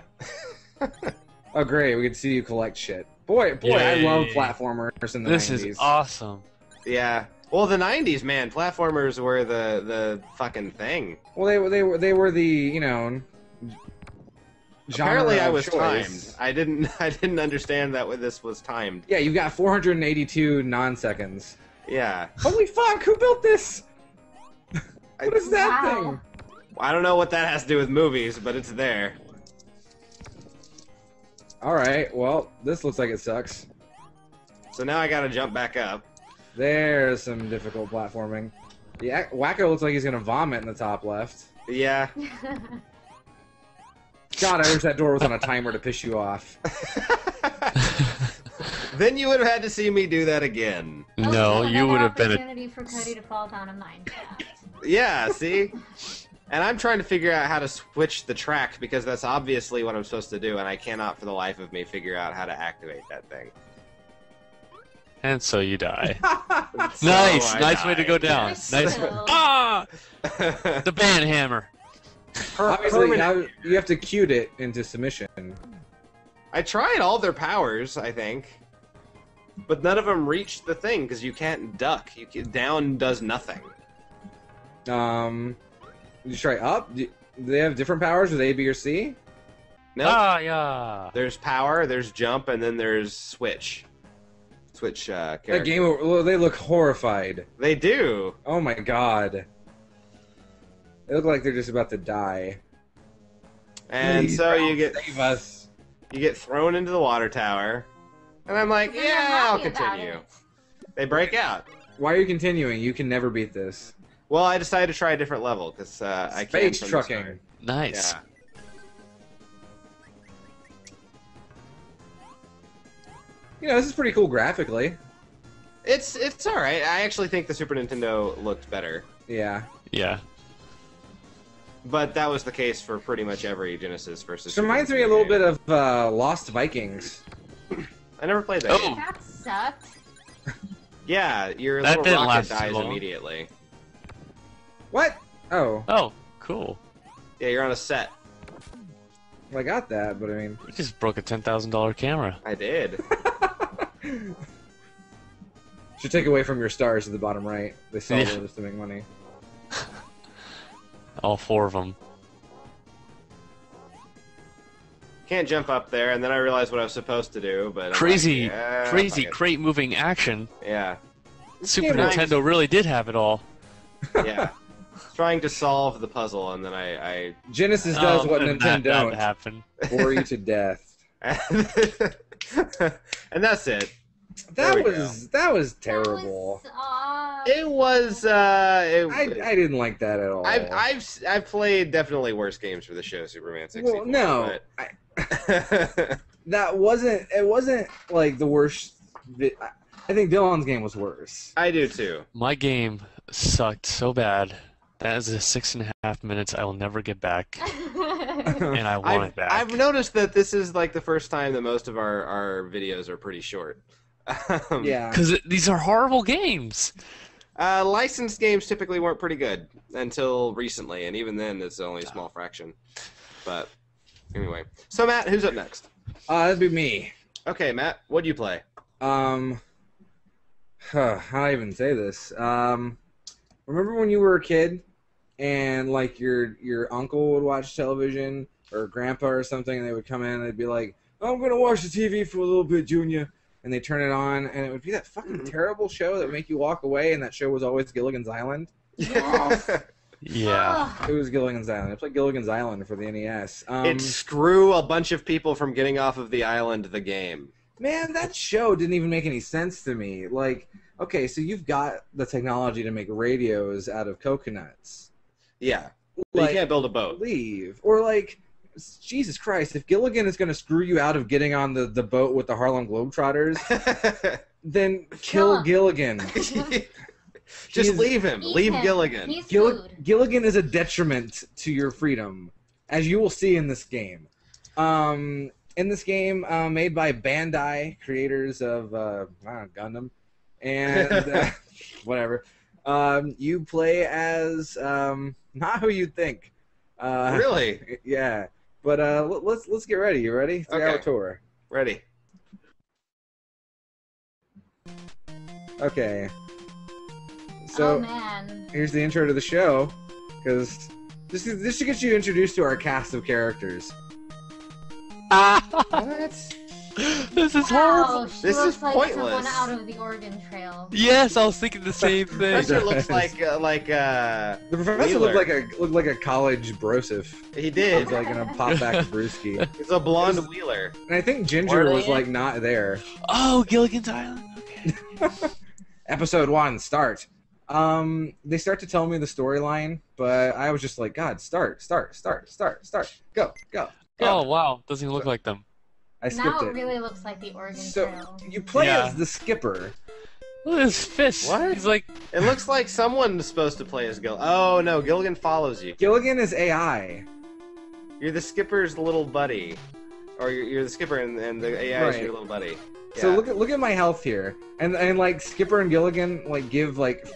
Oh great, we can see you collect shit. Boy, I Yay. love platformers in the This 90s. is awesome. Yeah. Well, the 90s, man, platformers were the fucking thing. Well, they were the, you know, genre Apparently, I of was choice. timed. I didn't understand that this was timed. Yeah, you've got 482 non-seconds. Yeah. Holy fuck, who built this? What is that Wow. thing? I don't know what that has to do with movies, but it's there. Alright, well, this looks like it sucks. So now I gotta jump back up. There's some difficult platforming. Yeah, Wacko looks like he's gonna vomit in the top left. Yeah. God, I wish that door was on a timer to piss you off. Then you would have had to see me do that again. No, you would have been a... opportunity for Cody to fall down a mineshaft. Yeah, see? And I'm trying to figure out how to switch the track because that's obviously what I'm supposed to do, and I cannot for the life of me figure out how to activate that thing. And so you die. So Nice! I Nice way to go died, down. yes. Nice. Still. Ah! The band hammer. Obviously, now you have to cute it into submission. I tried all their powers, I think. But none of them reached the thing because you can't duck. Down does nothing. You try up? Do they have different powers with A, B, or C? Nope. Ah, yeah. There's power, there's jump, and then there's switch. Switch character. That game, well, they look horrified. They do. Oh my god. They look like they're just about to die. And Please, so Ralph, you get save us. thrown into the water tower. And I'm like, They're yeah, I'll happy about continue. it. They break out. Why are you continuing? You can never beat this. Well, I decided to try a different level because I can't. Space from the trucking. start. Nice. Yeah. You know, this is pretty cool graphically. It's all right. I actually think the Super Nintendo looked better. Yeah. Yeah. But that was the case for pretty much every Genesis versus. It reminds me a little bit of Lost Vikings. I never played that. Oh. That sucked. Yeah, your That little didn't rocket last too dies long. immediately. What? Oh, Oh, cool. Yeah, you're on a set. well, I got that, but I mean, We just broke a $10,000 camera. I did. should take away from your stars at the bottom right. They sell Yeah. those to make money. All 4 of them. Can't jump up there, and then I realized what I was supposed to do, but I'm Crazy, like, yeah, crazy fuck it. crate moving action. Yeah, Super game Nintendo really did have it all. yeah. Trying to solve the puzzle, and then I Genesis does what and Nintendo that don't. happen. Bore you to death. and that's it. That There we was terrible. It was. I didn't like that at all. I've played definitely worse games for the show, Superman 64. Well, no, but... that wasn't. It wasn't like the worst. I think Dylan's game was worse. I do too. My game sucked so bad. That is a 6.5 minutes I will never get back, and I want it back. I've noticed that this is like the first time that most of our videos are pretty short. Yeah. Because these are horrible games. Licensed games typically weren't pretty good until recently, and even then it's only a small fraction. But anyway, so Matt, who's up next? That'd be me. Okay, Matt, what do you play? How do I even say this? Remember when you were a kid and like your uncle would watch television or grandpa or something, and they would come in and they'd be like, "Oh, I'm gonna watch the TV for a little bit, Junior," and they turn it on and it would be that fucking terrible show that would make you walk away, and that show was always Gilligan's Island. Yes. Yeah. It was Gilligan's Island. I played Gilligan's Island for the NES. It screw a bunch of people from getting off of the island the game. Man, that show didn't even make any sense to me. Like, okay, so you've got the technology to make radios out of coconuts. Yeah, but Like, you can't build a boat. Leave. Or like, Jesus Christ, if Gilligan is going to screw you out of getting on the boat with the Harlem Globetrotters, then kill Gilligan. Just is- leave him. Eat Leave him. Gilligan. He's food. Gilligan is a detriment to your freedom, as you will see in this game. In this game, made by Bandai, creators of Gundam, and whatever, you play as not who you'd think. Really? Yeah. But let's get ready. You ready? 3-hour Okay. tour. Ready. Okay. Oh So man. here's the intro to the show, because this should get you introduced to our cast of characters. What? This is horrible. Wow, she This looks is like pointless. someone out of the Oregon Trail. Yes, I was thinking the same thing. Professor looks like The professor Wheeler. looked like a college brosif. he He's did. like gonna pop back to Brewski. He's a blonde wheeler. And I think Ginger Or- was like not there. Oh, Gilligan's Island. Okay. Episode 1, start. They start to tell me the storyline, but I was just like, God, start. Go. Oh wow, doesn't even look like them. I skipped Now it. it really looks like the Oregon So Trail. you play Yeah. as the skipper. Look at his fist. What? He's like, It looks like someone's supposed to play as Gilligan. Oh no, Gilligan follows you. Gilligan is AI. You're the skipper's little buddy, or you're the skipper and the AI is Right. your little buddy. So Yeah. look at my health here, and like Skipper and Gilligan like give like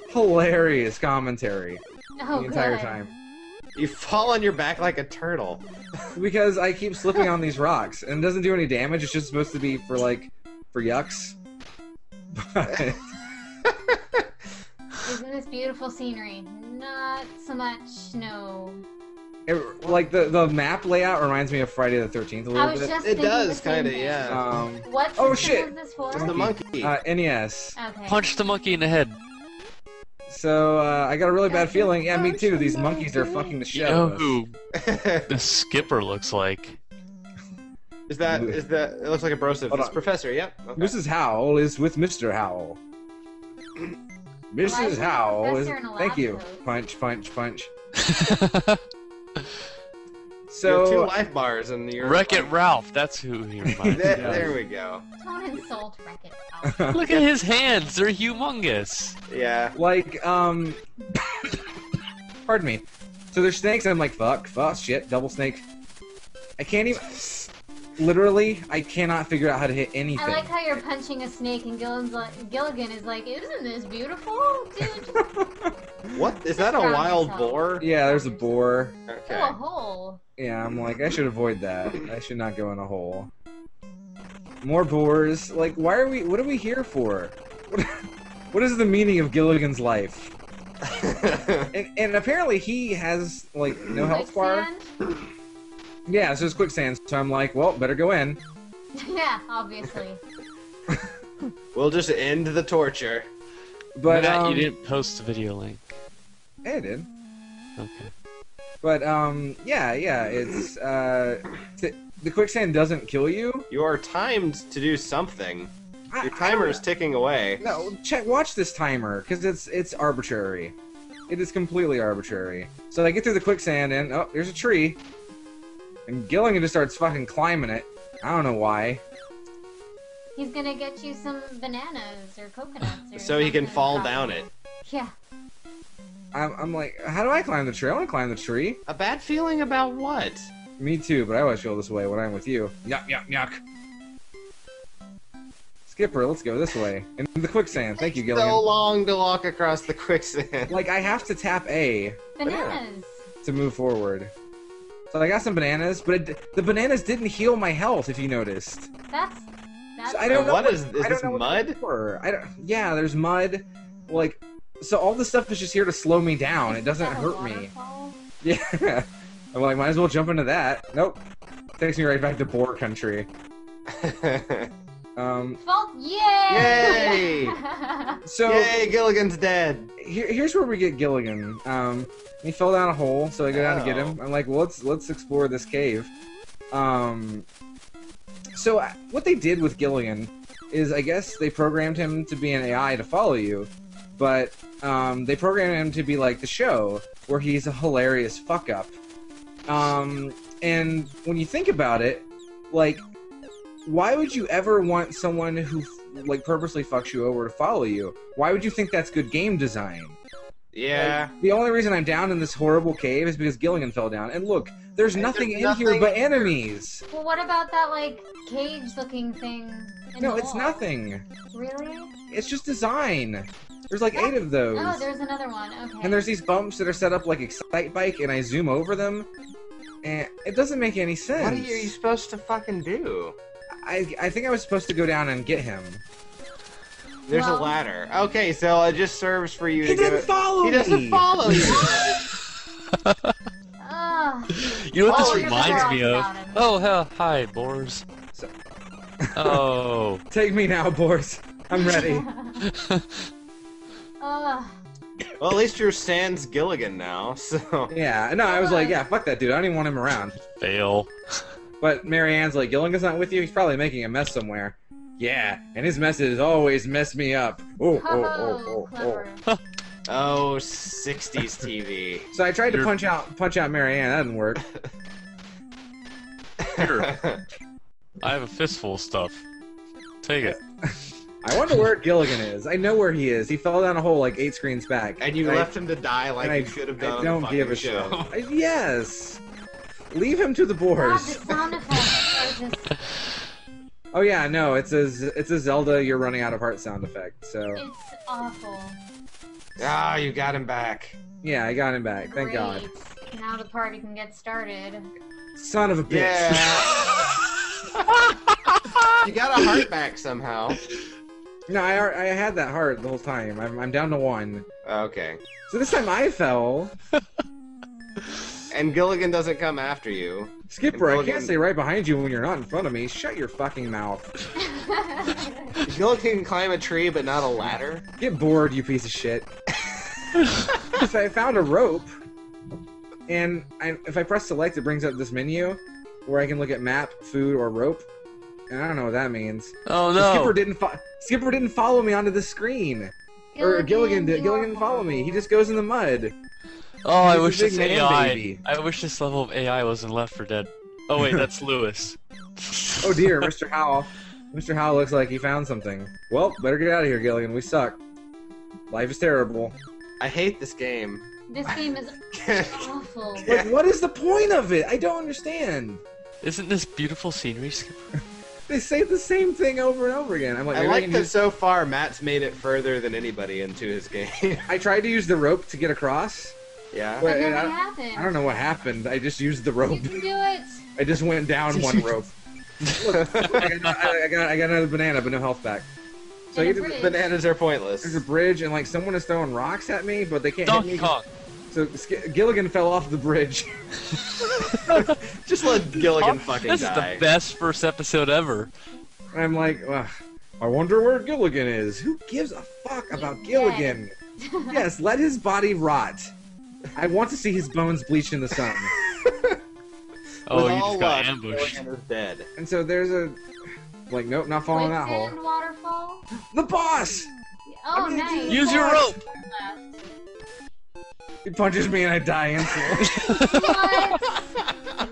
hilarious commentary Oh, the entire good. time You fall on your back like a turtle. because I keep slipping on these rocks and it doesn't do any damage. It's just supposed to be for yucks. But Isn't this beautiful scenery? Not so much snow. like the map layout reminds me of Friday the 13th a I little was bit. just It thinking does, the same kinda, thing. yeah. What Oh, system shit. is this for? It's the monkey. NES. Okay. punch the monkey in the head. So I got a really bad feeling. Yeah, me too. These monkeys are fucking the shit You know out of us. who the skipper looks like? Is that? It looks like a brosif. Hold It's on. Professor. Yep. Okay. Mrs. Howell is with Mr. Howell. Mrs. Elijah, Howell is. professor in a Thank lab you. coat. Punch. You have 2 So life bars in your... Wreck-It Ralph, that's who he reminds me of. There we go. Don't insult Wreck-It Ralph. Look at his hands, they're humongous. Yeah. like pardon me. So there's snakes, and I'm like, fuck, shit, double snake. I can't even. Literally, I cannot figure out how to hit anything. I like how you're punching a snake and Gilligan is like, isn't this beautiful, dude? What? Is that a wild boar? Yeah, there's a boar. Okay. Oh, a hole. Yeah, I'm like, I should avoid that. I should not go in a hole. More boars. Like, what are we here for? What is the meaning of Gilligan's life? and apparently he has, like, no health bar. Yeah, so it's quicksand, so I'm like, well, better go in. Yeah, obviously. We'll just end the torture. But, Matt, you didn't post the video link. Yeah, I did. Okay. But, yeah, it's, the quicksand doesn't kill you. You are timed to do something. Your timer is ticking away. No, watch this timer, because it's arbitrary. It is completely arbitrary. So I get through the quicksand, and, oh, there's a tree. And Gilligan just starts fucking climbing it. I don't know why. He's gonna get you some bananas or coconuts or so he can something, fall probably. down it. Yeah. I'm like, how do I climb the tree? I want to climb the tree. A bad feeling about what? Me too, but I always feel this way when I'm with you. Yuck, yuck, yuck. Skipper, let's go this way. In the quicksand. Thank you, Gilligan. So long to walk across the quicksand. Like, I have to tap A Bananas. to move forward. So I got some bananas, but the bananas didn't heal my health, if you noticed. That's So I don't know what is I this don't know what mud? they're for. Yeah, there's mud. Like, so all this stuff is just here to slow me down. It doesn't hurt me. Yeah. I'm like, might as well jump into that. Nope. Takes me right back to boar country. Fault. Yay! Yay! So Yay, Gilligan's dead. here's where we get Gilligan. He fell down a hole, so I go down to get him. I'm like, well, let's explore this cave. So what they did with Gilligan is, I guess they programmed him to be an AI to follow you, but they programmed him to be like the show, where he's a hilarious fuck up. And when you think about it, like, why would you ever want someone who like purposely fucks you over to follow you? Why would you think that's good game design? Yeah. Like, the only reason I'm down in this horrible cave is because Gilligan fell down. And look, there's nothing in here but enemies. Well, what about that, like, cage-looking thing in No, the it's wall? nothing. Really? It's just design. There's like 8 of those. Oh, there's another one. Okay. And there's these bumps that are set up like Excite Bike, and I zoom over them, and it doesn't make any sense. What are you supposed to fucking do? I think I was supposed to go down and get him. There's a ladder. Okay, so it just serves for you to He didn't follow me! He doesn't follow you! You know what this Oh, reminds me of? about him. Oh, hell, hi, boars. So- Oh. Take me now, boys. I'm ready. Well, at least you're sans Gilligan now, so... Yeah, no, I was like, yeah, fuck that dude. I don't even want him around. Fail. But Marianne's like, Gilligan's not with you? He's probably making a mess somewhere. Yeah, and his messes always mess me up. Oh, Clever. Oh, 60s TV. So I tried to punch out Marianne. That didn't work. Here. I have a fistful of stuff. Take it. I wonder where Gilligan is. I know where he is. He fell down a hole like 8 screens back. And you left him to die like you should have done I don't on the give a show. shit. Yes! Leave him to the God, boars. the sound effects are just... Oh yeah, no, it's a Zelda you're running out of heart sound effect, so... It's awful. Ah, you got him back. Yeah, I got him back, thank God. Great. Now the party can get started. Son of a bitch. Yeah. You got a heart back somehow. No, I had that heart the whole time. I'm down to 1. Okay. So this time I fell. And Gilligan doesn't come after you. Skipper, I can't stay right behind you when you're not in front of me. Shut your fucking mouth. Gilligan can climb a tree, but not a ladder. Get bored, you piece of shit. So I found a rope, and if I press select, it brings up this menu where I can look at map, food, or rope. And I don't know what that means. Oh So no! Skipper didn't follow me onto the screen. Or Gilligan did. Gilligan didn't follow me. He just goes in the mud. Oh, I wish big this man AI. baby. I wish this level of AI was in Left 4 Dead. Oh wait, that's Lewis. Oh dear, Mr. Howell. Mr. Howell looks like he found something. Well, better get out of here, Gilligan. We suck. Life is terrible. I hate this game. This game is awful. Like, what is the point of it? I don't understand. Isn't this beautiful scenery? They say the same thing over and over again. I'm like, I maybe like that so far Matt's made it further than anybody into his game. I tried to use the rope to get across. Yeah. But Nothing happened. I don't know what happened. I just used the rope. You can do it. I just went down one rope. Look, I got another banana, but no health back. So And you a did, bridge. Bananas are pointless. there's a bridge, and like someone is throwing rocks at me, but they can't hit Donkey me. Kong. So Gilligan fell off the bridge. Just let Gilligan fucking This die. is the best first episode ever. And I'm like, ugh, I wonder where Gilligan is. Who gives a fuck about He's Gilligan? Yes, let his body rot. I want to see his bones bleach in the sun. Oh, With you all just got luck, ambushed. Gilligan is dead. And so there's a, like, nope, not falling in that hole. Quicksand waterfall. The boss! Oh, I mean, nice. Use your rope! Left. He punches me and I die instantly. What?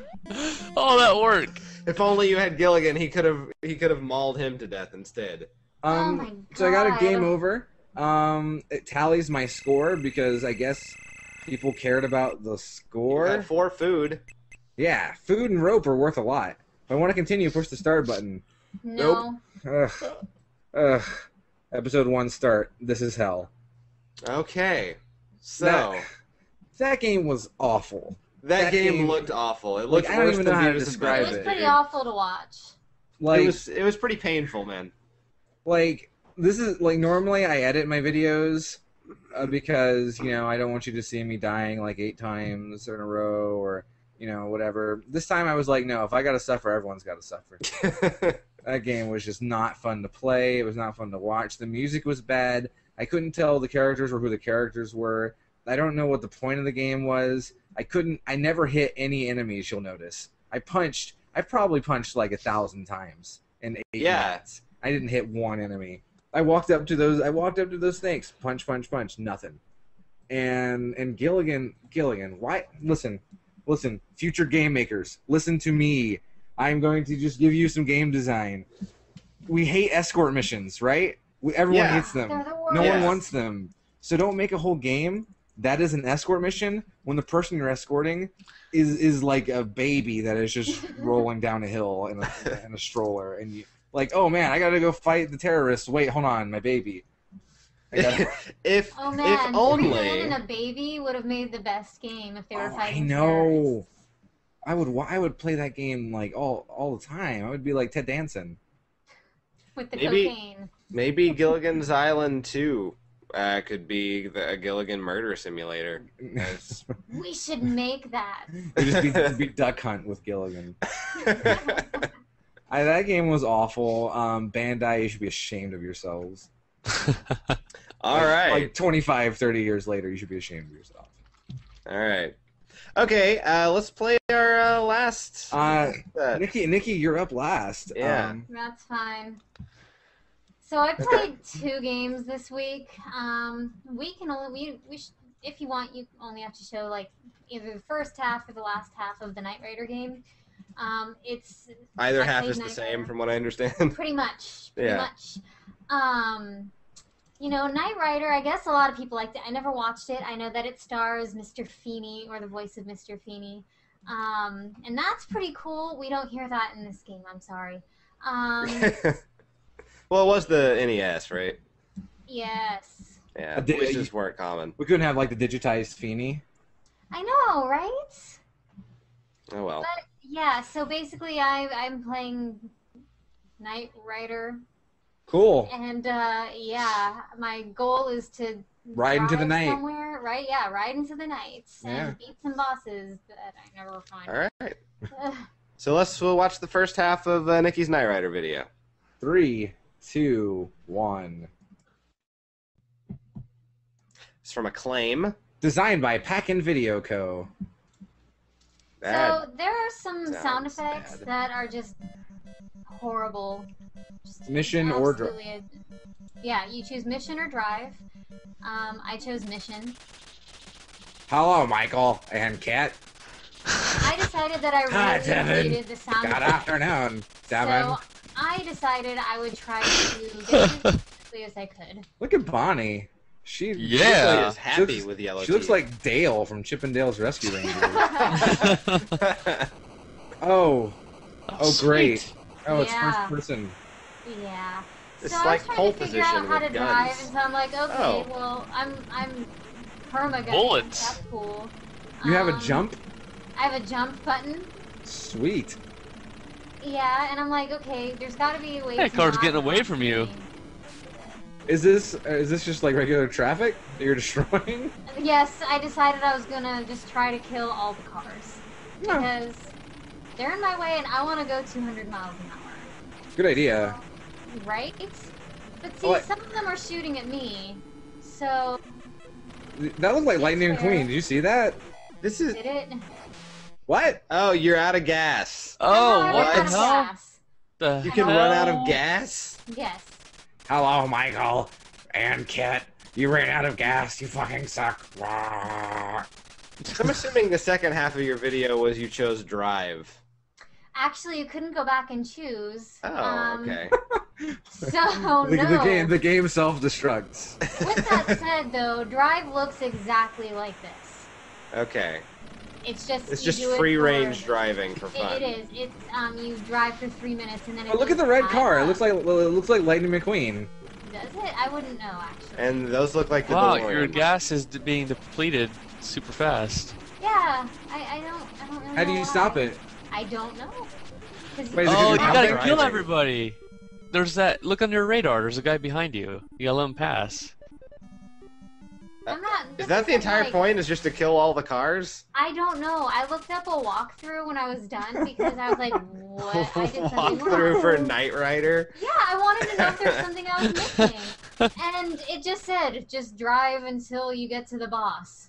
Oh, that worked. If only you had Gilligan, he could have mauled him to death instead. Oh my So I got a God. game over. It tallies my score because I guess people cared about the You score. had 4 food. Yeah, food and rope are worth a lot. If I want to continue, push the start button. No. Ugh. Ugh. Episode 1 start. This is hell. Okay. So That game was awful. that game game- looked awful. It looked I don't worse even than know how to Beavis and describe It was Butthead. pretty awful to watch. Like, It was pretty painful, man. like this is like normally I edit my videos because I don't want you to see me dying like 8 times in a row or whatever. This time I was like, no, if I gotta suffer, everyone's gotta suffer. That game was just not fun to play. It was not fun to watch. The music was bad. I couldn't tell the characters or who the characters were. I don't know what the point of the game was. I never hit any enemies, you'll notice. I probably punched like 1,000 times in 8 minutes. I didn't hit one enemy. I walked up to those snakes. Punch, punch, punch. Nothing. And Gilligan, why? Listen, future game makers, listen to me. I'm going to just give you some game design. We hate escort missions, right? Everyone hates them. They're the worst. No one wants them. So don't make a whole game that is an escort mission when the person you're escorting is like a baby that is just rolling down a hill in a stroller, and you like, oh man, I gotta go fight the terrorists. Wait, hold on, my baby. If Oh man, if only Man and a baby would have made the best game if they were I fighting terrorists. know. I would play that game like all the time. I would be like Ted Danson. With the Maybe- cocaine. maybe Gilligan's Island 2 could be a Gilligan murder simulator. As- We should make that. It'd just be Duck Hunt with Gilligan. That game was awful. Bandai, you should be ashamed of yourselves. All right. Like 25, 30 years later, you should be ashamed of yourself. All right. Okay, let's play our last. Nikki, you're up last. Yeah. That's fine. So I played 2 games this week. We can only if you want, you only have to show like either the first half or the last half of the Knight Rider game. It's Either I half played is the Knight same, Rider. from what I understand. Pretty much. Yeah. Knight Rider, I guess a lot of people liked it. I never watched it. I know that it stars Mr. Feeny, or the voice of Mr. Feeny. And that's pretty cool. We don't hear that in this game, I'm sorry. Well, it was the NES, right? Yes. Yeah, voices weren't common. We couldn't have like the digitized Feeny. I know, right? Oh well. But, yeah, so basically I'm playing Knight Rider. Cool. And, my goal is to Ride into the drive night. somewhere, right? Yeah, ride into the night Yeah. and beat some bosses that I never find. All right. So we'll watch the first half of Nikki's Knight Rider video. 3, 2, 1. It's from Acclaim. Designed by Packin' Video Co. So there are some sound sounds effects bad. that are just horrible. Just Mission or drive. Yeah, you choose mission or drive. I chose mission. Hello, Michael and Kat. I decided that I really needed the sound. Good afternoon, Devin. So I decided I would try to get as quickly as I could. Look at Bonnie. She is happy with yellow She looks teeth. like Dale from Chip and Dale's Rescue Rangers. Oh, great. Sweet. Oh, it's Yeah. first person. Yeah. It's so like I was trying pole to figure out position how with to drive, guns. and so I'm like, okay, Oh. well, I'm permagunning. Bullets. That's cool. You have a jump? I have a jump button. Sweet. Yeah, and I'm like, okay, there's got to be a way. That to car's not getting away have from you. things. Is this just like regular traffic that you're destroying? Yes, I decided I was gonna just try to kill all the cars No. because they're in my way, and I want to go 200 miles an hour. Good idea. Right? But see, What? some of them are shooting at me, so That looked like Lightning fair. McQueen. Did you see that? This is. did it? What? Oh, you're out of gas. Oh, I what ran the out of hell? gas. The You can hell? run out of gas? Yes. Hello, Michael and Kit. You ran out of gas. You fucking suck. Rah. So I'm assuming the second half of your video was you chose drive. Actually, you couldn't go back and choose. Oh, okay. So no. The game self-destructs. With that said, though, Drive looks exactly like this. Okay. It's just It's you just do it free for- range driving for fun. It is. It's you drive for 3 minutes and then. It Oh, look at goes the red high car. It up. looks like Lightning McQueen. Does it? I wouldn't know actually. And those look like the Wow, DeLorean. your gas is being depleted super fast. Yeah, I don't really. How do know you why. stop it? I don't know. 'Cause Wait, is it Oh, you just gotta driving? kill everybody! There's that. Look on your radar. There's a guy behind you. You gotta let him pass. I'm not. Is this that the isn't entire like- point? Is just to kill all the cars? I don't know. I looked up a walkthrough when I was done because I was like, what? I did something Walkthrough wrong. for Knight Rider? Yeah, I wanted to know if there's something I was missing. And it just said, just drive until you get to the boss.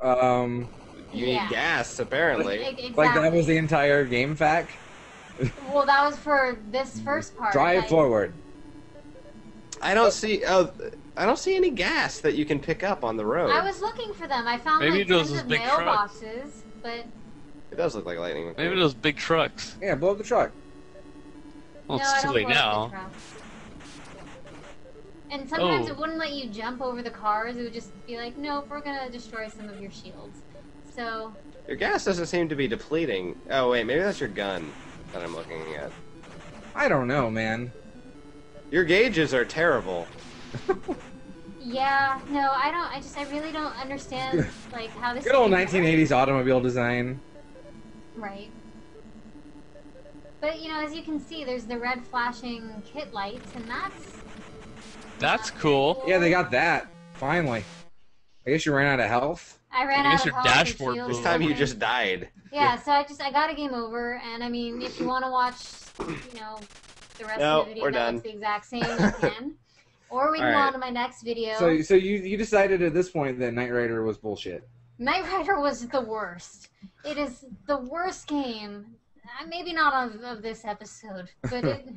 You Yeah. need gas, apparently. Exactly. Like that was the entire game fact. Well, that was for this first part. Drive like, forward. I don't see any gas that you can pick up on the road. I was looking for them. I found Maybe like those tons of big trucks. mailboxes, but It does look like Lightning McQueen. Maybe those big trucks. Yeah, blow up the truck. Well, no, it's I too don't late love now. the trucks. And sometimes Oh. it wouldn't let you jump over the cars. It would just be like, nope, we're gonna destroy some of your shields. So Your gas doesn't seem to be depleting. Oh wait, maybe that's your gun that I'm looking at. I don't know, man. Your gauges are terrible. yeah, no, I really don't understand like how this. Good old game works. 1980s automobile design. Right. But you know, as you can see, there's the red flashing kit lights, and That's cool. Yeah, they got that. Finally. I guess you ran out of health. I ran I out guess of your health and dashboard shields blew This time you and- just died. Yeah, so I got a game over, and I mean, if you want to watch, you know, the rest No, of the video we're that done. looks the exact same, you can. Or we can go Alright. on to my next video. So you decided at this point that Knight Rider was bullshit. Knight Rider was the worst. It is the worst game. Maybe not of this episode, but it.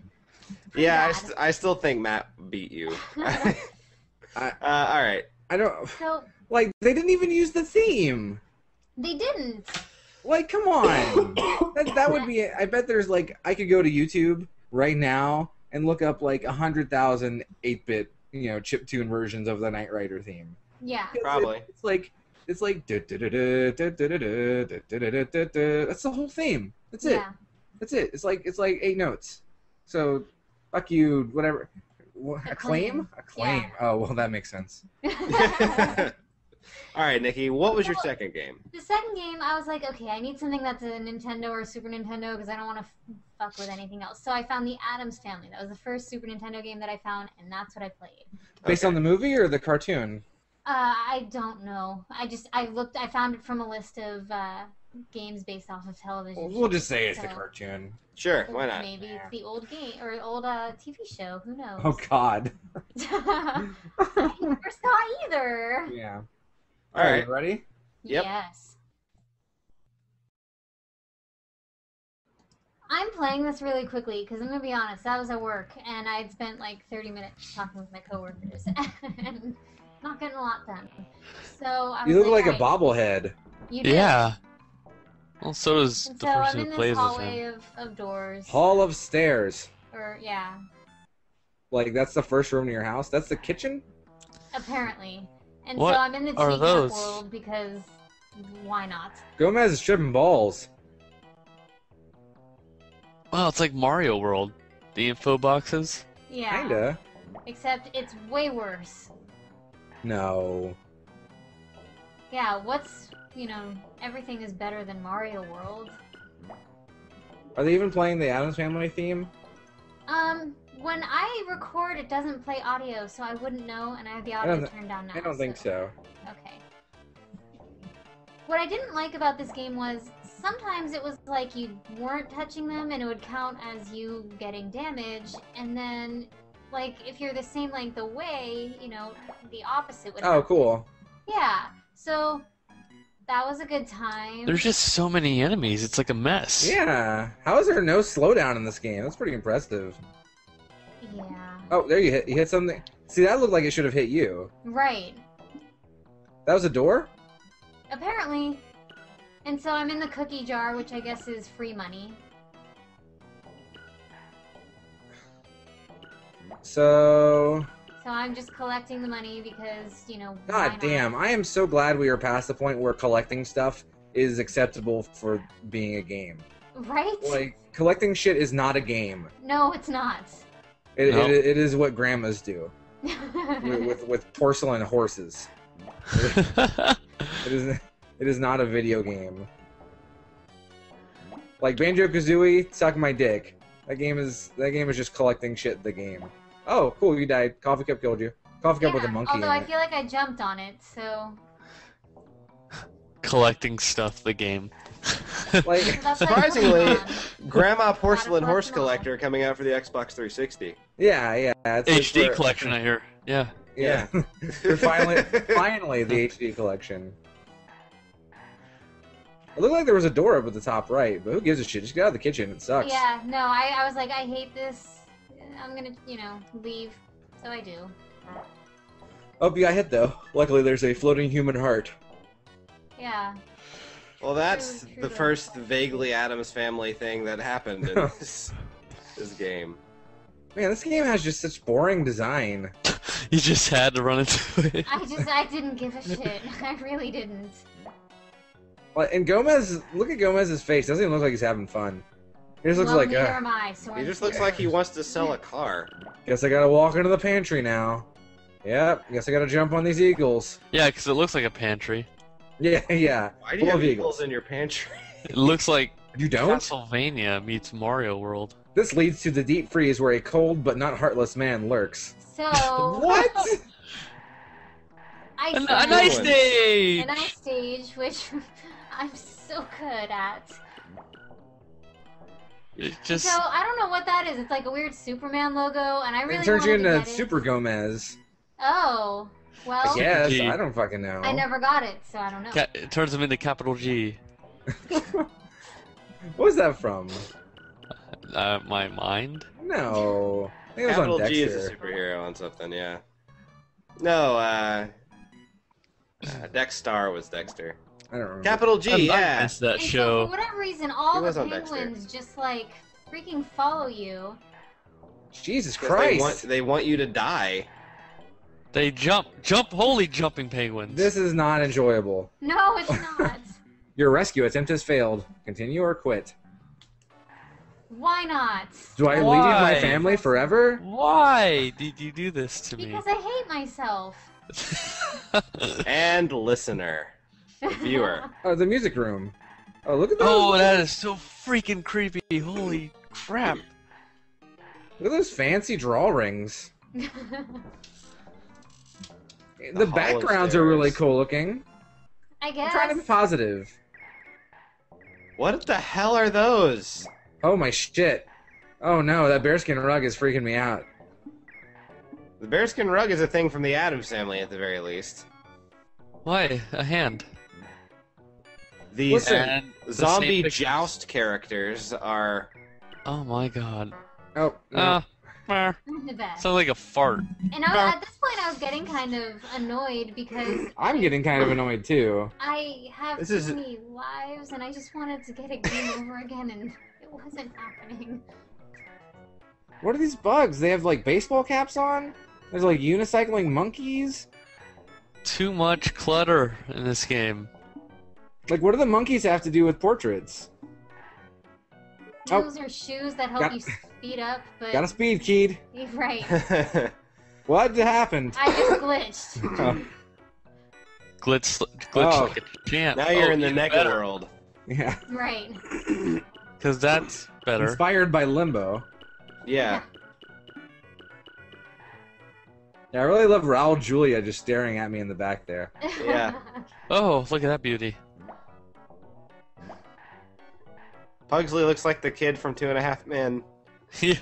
Yeah, bad. I still think Matt beat you. Alright. I don't So like they didn't even use the theme. they didn't. Like, come on. that would be. I bet there's like I could go to YouTube right now and look up like 100,000 8-bit chiptune versions of the Knight Rider theme. Yeah. Probably. It's like that's the whole theme. That's it. Yeah. That's it. It's like 8 notes. So fuck you. Whatever. Acclaim? Acclaim. Yeah. Oh well, that makes sense. Alright, Nikki, what was your second game? The second game, I was like, okay, I need something that's a Nintendo or a Super Nintendo because I don't want to fuck with anything else. So I found the Addams Family. That was the first Super Nintendo game that I found, and that's what I played. Based on the movie or the cartoon? I don't know. I found it from a list of games based off of television. We'll just say it's the So, cartoon. Sure, why not? Maybe it's the old game or old TV show. Who knows? Oh God. I never saw either. Yeah. All right. Ready? Yep. Yes. I'm playing this really quickly because I'm gonna be honest. I was at work and I'd spent like 30 minutes talking with my coworkers, and not getting a lot done. So I was You look like a right, bobblehead. You did. Yeah. Well, so does And the so person I'm who in plays this with hallway him. of doors. Hall of stairs. Or yeah, Like, that's the first room in your house? That's the kitchen? apparently. And What so I'm in the are teacup those? world because why not? Gomez is tripping balls. Well, it's like Mario World. The info boxes. Yeah. Kinda. Except it's way worse. No. Yeah, everything is better than Mario World. Are they even playing the Addams Family theme? When I record, it doesn't play audio, so I wouldn't know, and I have the audio turned down now. I don't think so. Okay. What I didn't like about this game was sometimes it was like you weren't touching them and it would count as you getting damage, and then, like, if you're the same length away, the opposite would happen. Oh, cool. Yeah, so that was a good time. There's just so many enemies. It's like a mess. Yeah. How is there no slowdown in this game? That's pretty impressive. Yeah. Oh, there you hit something. See, that looked like it should have hit you. Right. That was a door? Apparently. And so I'm in the cookie jar, which I guess is free money. So I'm just collecting the money because, why God not? damn, I am so glad we are past the point where collecting stuff is acceptable for being a game. Right? Like, collecting shit is not a game. No, it's not. Nope. It is what grandmas do with porcelain horses. It is not a video game. Like Banjo-Kazooie, suck my dick. That game is just collecting shit. The game. Oh, cool! You died. Coffee cup killed you. Coffee cup with a monkey although in I it. feel like I jumped on it, so... Collecting stuff, the game. Like, That's Surprisingly, like, come on. Grandma Porcelain Horse personal. Collector coming out for the Xbox 360. yeah. It's HD for- collection, I hear. Yeah. Yeah. For finally the HD collection. It looked like there was a door up at the top right, but who gives a shit? Just get out of the kitchen. It sucks. Yeah, no, I was like, I hate this. I'm gonna, leave. So I do. Oh, you got hit though. Luckily, there's a floating human heart. Yeah. Well, that's True. the first vaguely Addams Family thing that happened in this game. Man, this game has just such boring design. You just had to run into it. I didn't give a shit. I really didn't. And Gomez, look at Gomez's face. Doesn't even look like he's having fun. He just looks Well, like, neither am I, so He I'm just looks like he wants to sell a car. guess I gotta walk into the pantry now. Yep, guess I gotta jump on these eagles. Yeah, because it looks like a pantry. Yeah. Why do Full you have of eagles in your pantry? It looks like You don't? Castlevania meets Mario World. This leads to the deep freeze where a cold but not heartless man lurks. So... What? I A said nice one. stage! a nice stage, which I'm so good at. It just So I don't know what that is. It's like a weird Superman logo, and I really It turns you wanted to into get Super Gomez. Oh, well, Yes, G. I don't fucking know. I never got it, so I don't know. it turns him into capital G. What was that from? My mind? No. I think it was Capital on G is Dexter. a superhero on something, yeah. No, Dexstar was Dexter. I don't remember. Capital G, I yeah. missed that And so show. for whatever reason, He all was the on Dexter. penguins just like freaking follow you. Jesus 'Cause Christ. They want you to die. They jump, holy jumping penguins. This is not enjoyable. No, it's not. Your rescue attempt has failed. Continue or quit. Why not? Do I leave Why? my family forever? Why did you do this to me? Because I hate myself. And listener. Viewer. Oh, the music room. Oh, look at those. Oh, that is so freaking creepy. Holy crap. Look at those fancy drawrings. The Hall of backgrounds are really Stairs. cool looking. I I'm guess. trying to be positive. What the hell are those? Oh my shit. Oh no, that bearskin rug is freaking me out. The bearskin rug is a thing from the Addams Family, at the very least. Why? A hand. These Listen, And the zombie same picture. joust characters are... Oh my god. Oh, no. Meh. I'm the best. Sounds like a fart. And at this point, I was getting kind of annoyed because I'm getting kind of annoyed too. I have too many lives, and I just wanted to get a game over again, and it wasn't happening. What are these bugs? They have like baseball caps on? There's like unicycling monkeys? Too much clutter in this game. Like, what do the monkeys have to do with portraits? Those are shoes that help you speed up, but... Got a speed keyed. Right. What happened? I just glitched. Glitch like a champ. Now you're in the NECA world. Yeah. Right. Because that's better. Inspired by Limbo. Yeah. Yeah, I really love Raul Julia just staring at me in the back there. Yeah. Oh, look at that beauty. Pugsley looks like the kid from 2.5 Men. Yeah.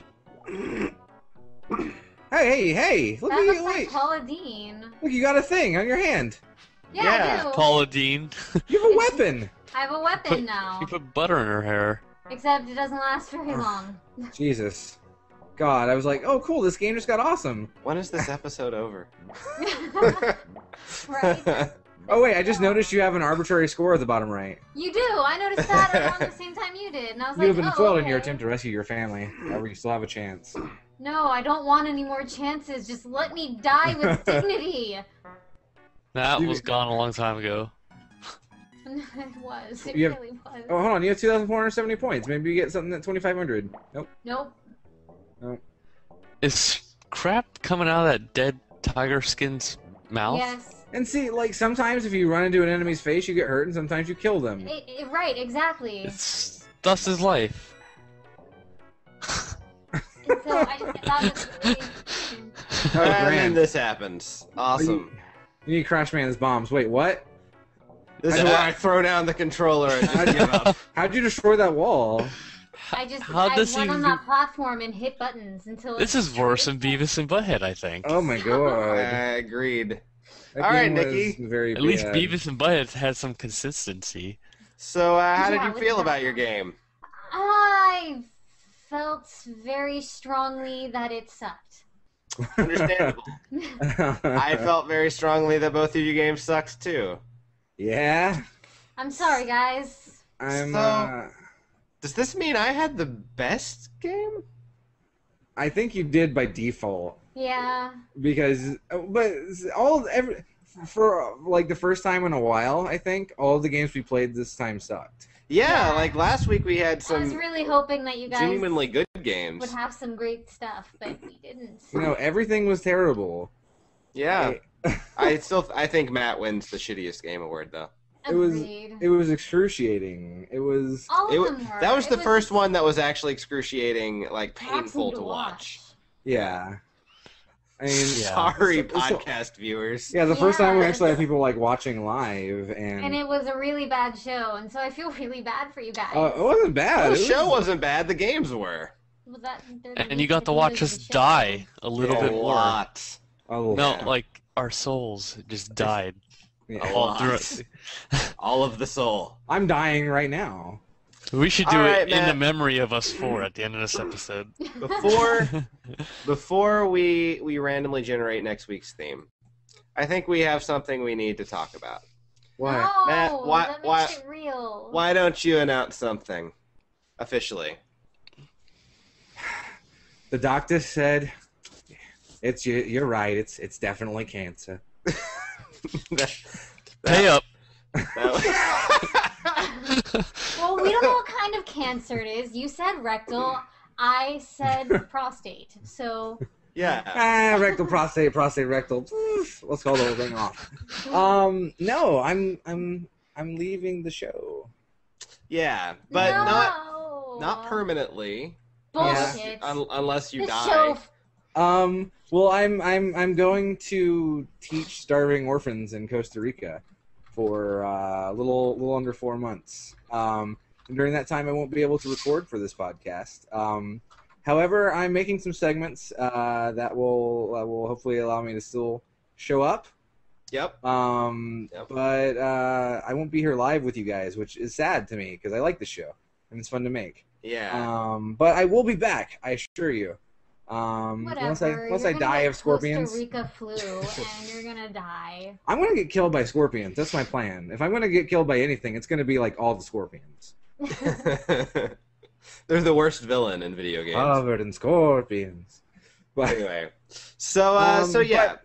Hey! Look That at looks you! like Wait. Paula Dean. Look, you got a thing on your hand. Yeah, I do. Paula Dean. You have a weapon. I have a weapon now. You put butter in her hair. Except it doesn't last very long. Jesus. God, I was like, oh cool, this game just got awesome. When is this episode over? Right. Oh wait, I just noticed you have an arbitrary score at the bottom right. You do. I noticed that around the same time you did, and I was You like, have been oh, foiled okay. in your attempt to rescue your family. However, you still have a chance. No, I don't want any more chances. Just let me die with dignity. That was gone a long time ago. It was. It You have- really was. Oh, hold on, you have 2,470 points. Maybe you get something at 2,500. Nope. Nope. Is crap coming out of that dead tiger skin's mouth? Yes. And see, like, sometimes if you run into an enemy's face, you get hurt, and sometimes you kill them. Right, exactly. It's thus is life. And so I just thought it was really interesting. Oh, And then grand. this happens. Awesome. You need Crash Man's bombs. Wait, what? This is where I throw down the controller and just give up. How'd you destroy that wall? How I does went he on that platform and hit buttons until This is worse than Beavis and Butthead, I think. Oh my god. Agreed. That All right, game was Nikki. Very At least bad. Beavis and Butthead had some consistency. So, how did Yeah, you look feel at about that. your game? I felt very strongly that it sucked. Understandable. I felt very strongly that both of your games sucked too. Yeah. I'm sorry, guys. I'm. So- Does this mean I had the best game? I think you did by default Yeah. because, but for like the first time in a while, I think all of the games we played this time sucked. Yeah, Yeah. like last week we had I was some really hoping that you guys genuinely good games. would have some great stuff, but we didn't. You know, everything was terrible. Yeah, I think Matt wins the shittiest game award though. Agreed. It was excruciating. It was. All It of wa- them were. that was It the first one that was actually excruciating, like painful taxing to watch. Yeah. I mean, Yeah. Sorry, So- podcast viewers. yeah, the first time we Yeah. actually had people like watching live, And it was a really bad show, and so I feel really bad for you guys. it wasn't bad. The It show was, wasn't bad. The games were. Well, they're the And you got to watch us viewers of the show. die a little Yeah, bit a more. lot. Oh, No, Yeah. like our souls just died yeah. all lot. through it. All of the soul. I'm dying right now. We should do All it right, in the Matt. memory of us four at the end of this episode. Before we randomly generate next week's theme, I think we have something we need to talk about. What? No, Matt, why- that why- makes it real. Why don't you announce something officially? The doctor said, You're right. It's definitely cancer. Pay up. Well, we don't know what kind of cancer it is. You said rectal. I said prostate. So Yeah. Rectal, prostate, rectal. Let's call the whole thing off. No, I'm leaving the show. Yeah, but no. not permanently. Bullshit. Unless you This die. show Well, I'm going to teach starving orphans in Costa Rica for a little under 4 months. And during that time, I won't be able to record for this podcast. However, I'm making some segments that will hopefully allow me to still show up. Yep. But I won't be here live with you guys, which is sad to me because I like the show and it's fun to make. Yeah. But I will be back, I assure you. Whatever. Once I die of scorpions. Costa Rica flu, and you're gonna die. I'm gonna get killed by scorpions. That's my plan. If I'm gonna get killed by anything, it's gonna be like all the scorpions. They're the worst villain in video games. Covered in scorpions. But anyway, so yeah.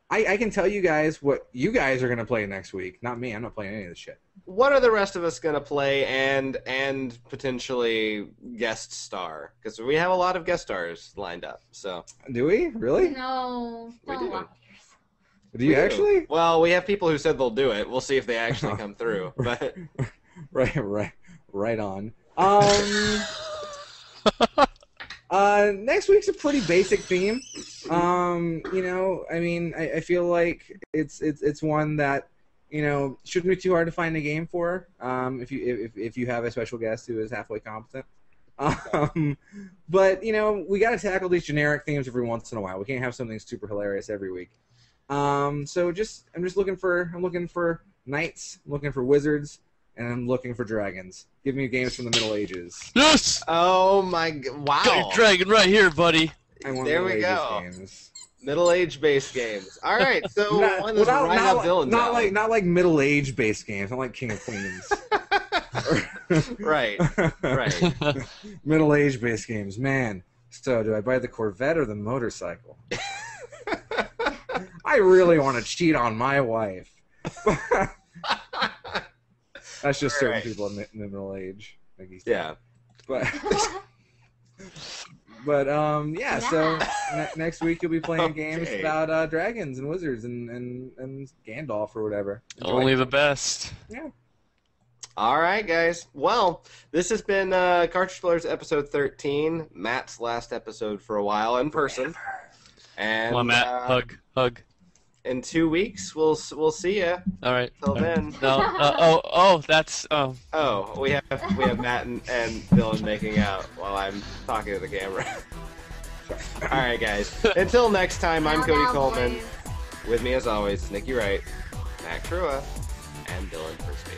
I can tell you guys what you guys are gonna play next week. Not me. I'm not playing any of this shit. What are the rest of us gonna play and potentially guest star? Because we have a lot of guest stars lined up. So do we really? No, don't lie. Do you actually? Well, we have people who said they'll do it. We'll see if they actually come through. But right on. Next week's a pretty basic theme. You know, I mean, I feel like it's one that, you know, shouldn't be too hard to find a game for. If you have a special guest who is halfway competent. But you know, we got to tackle these generic themes every once in a while. We can't have something super hilarious every week. So I'm just looking for knights, I'm looking for wizards, and I'm looking for dragons. Give me games from the Middle Ages. Yes! Oh my god! Wow! Got your dragon right here, buddy. There we go. Middle-age based games. All right, so not like middle-age based games. Not like King of Queens. Right. Middle-age based games, man. So, do I buy the Corvette or the motorcycle? I really want to cheat on my wife. That's just certain people in the middle age. Like he's yeah. But yeah. So next week you'll be playing games about dragons and wizards and Gandalf or whatever. Only the best. Yeah. All right, guys. Well, this has been Cartridge Blowers episode 13, Matt's last episode for a while in person. And come on, Matt. Hug. In 2 weeks, we'll see ya. All right. Till then. No. That's. Oh, we have Matt and Dylan making out while I'm talking to the camera. All right, guys. Until next time, I'm Cody Coleman. Boys. With me, as always, Nikki Wright, Matt Trua, and Dylan Percy.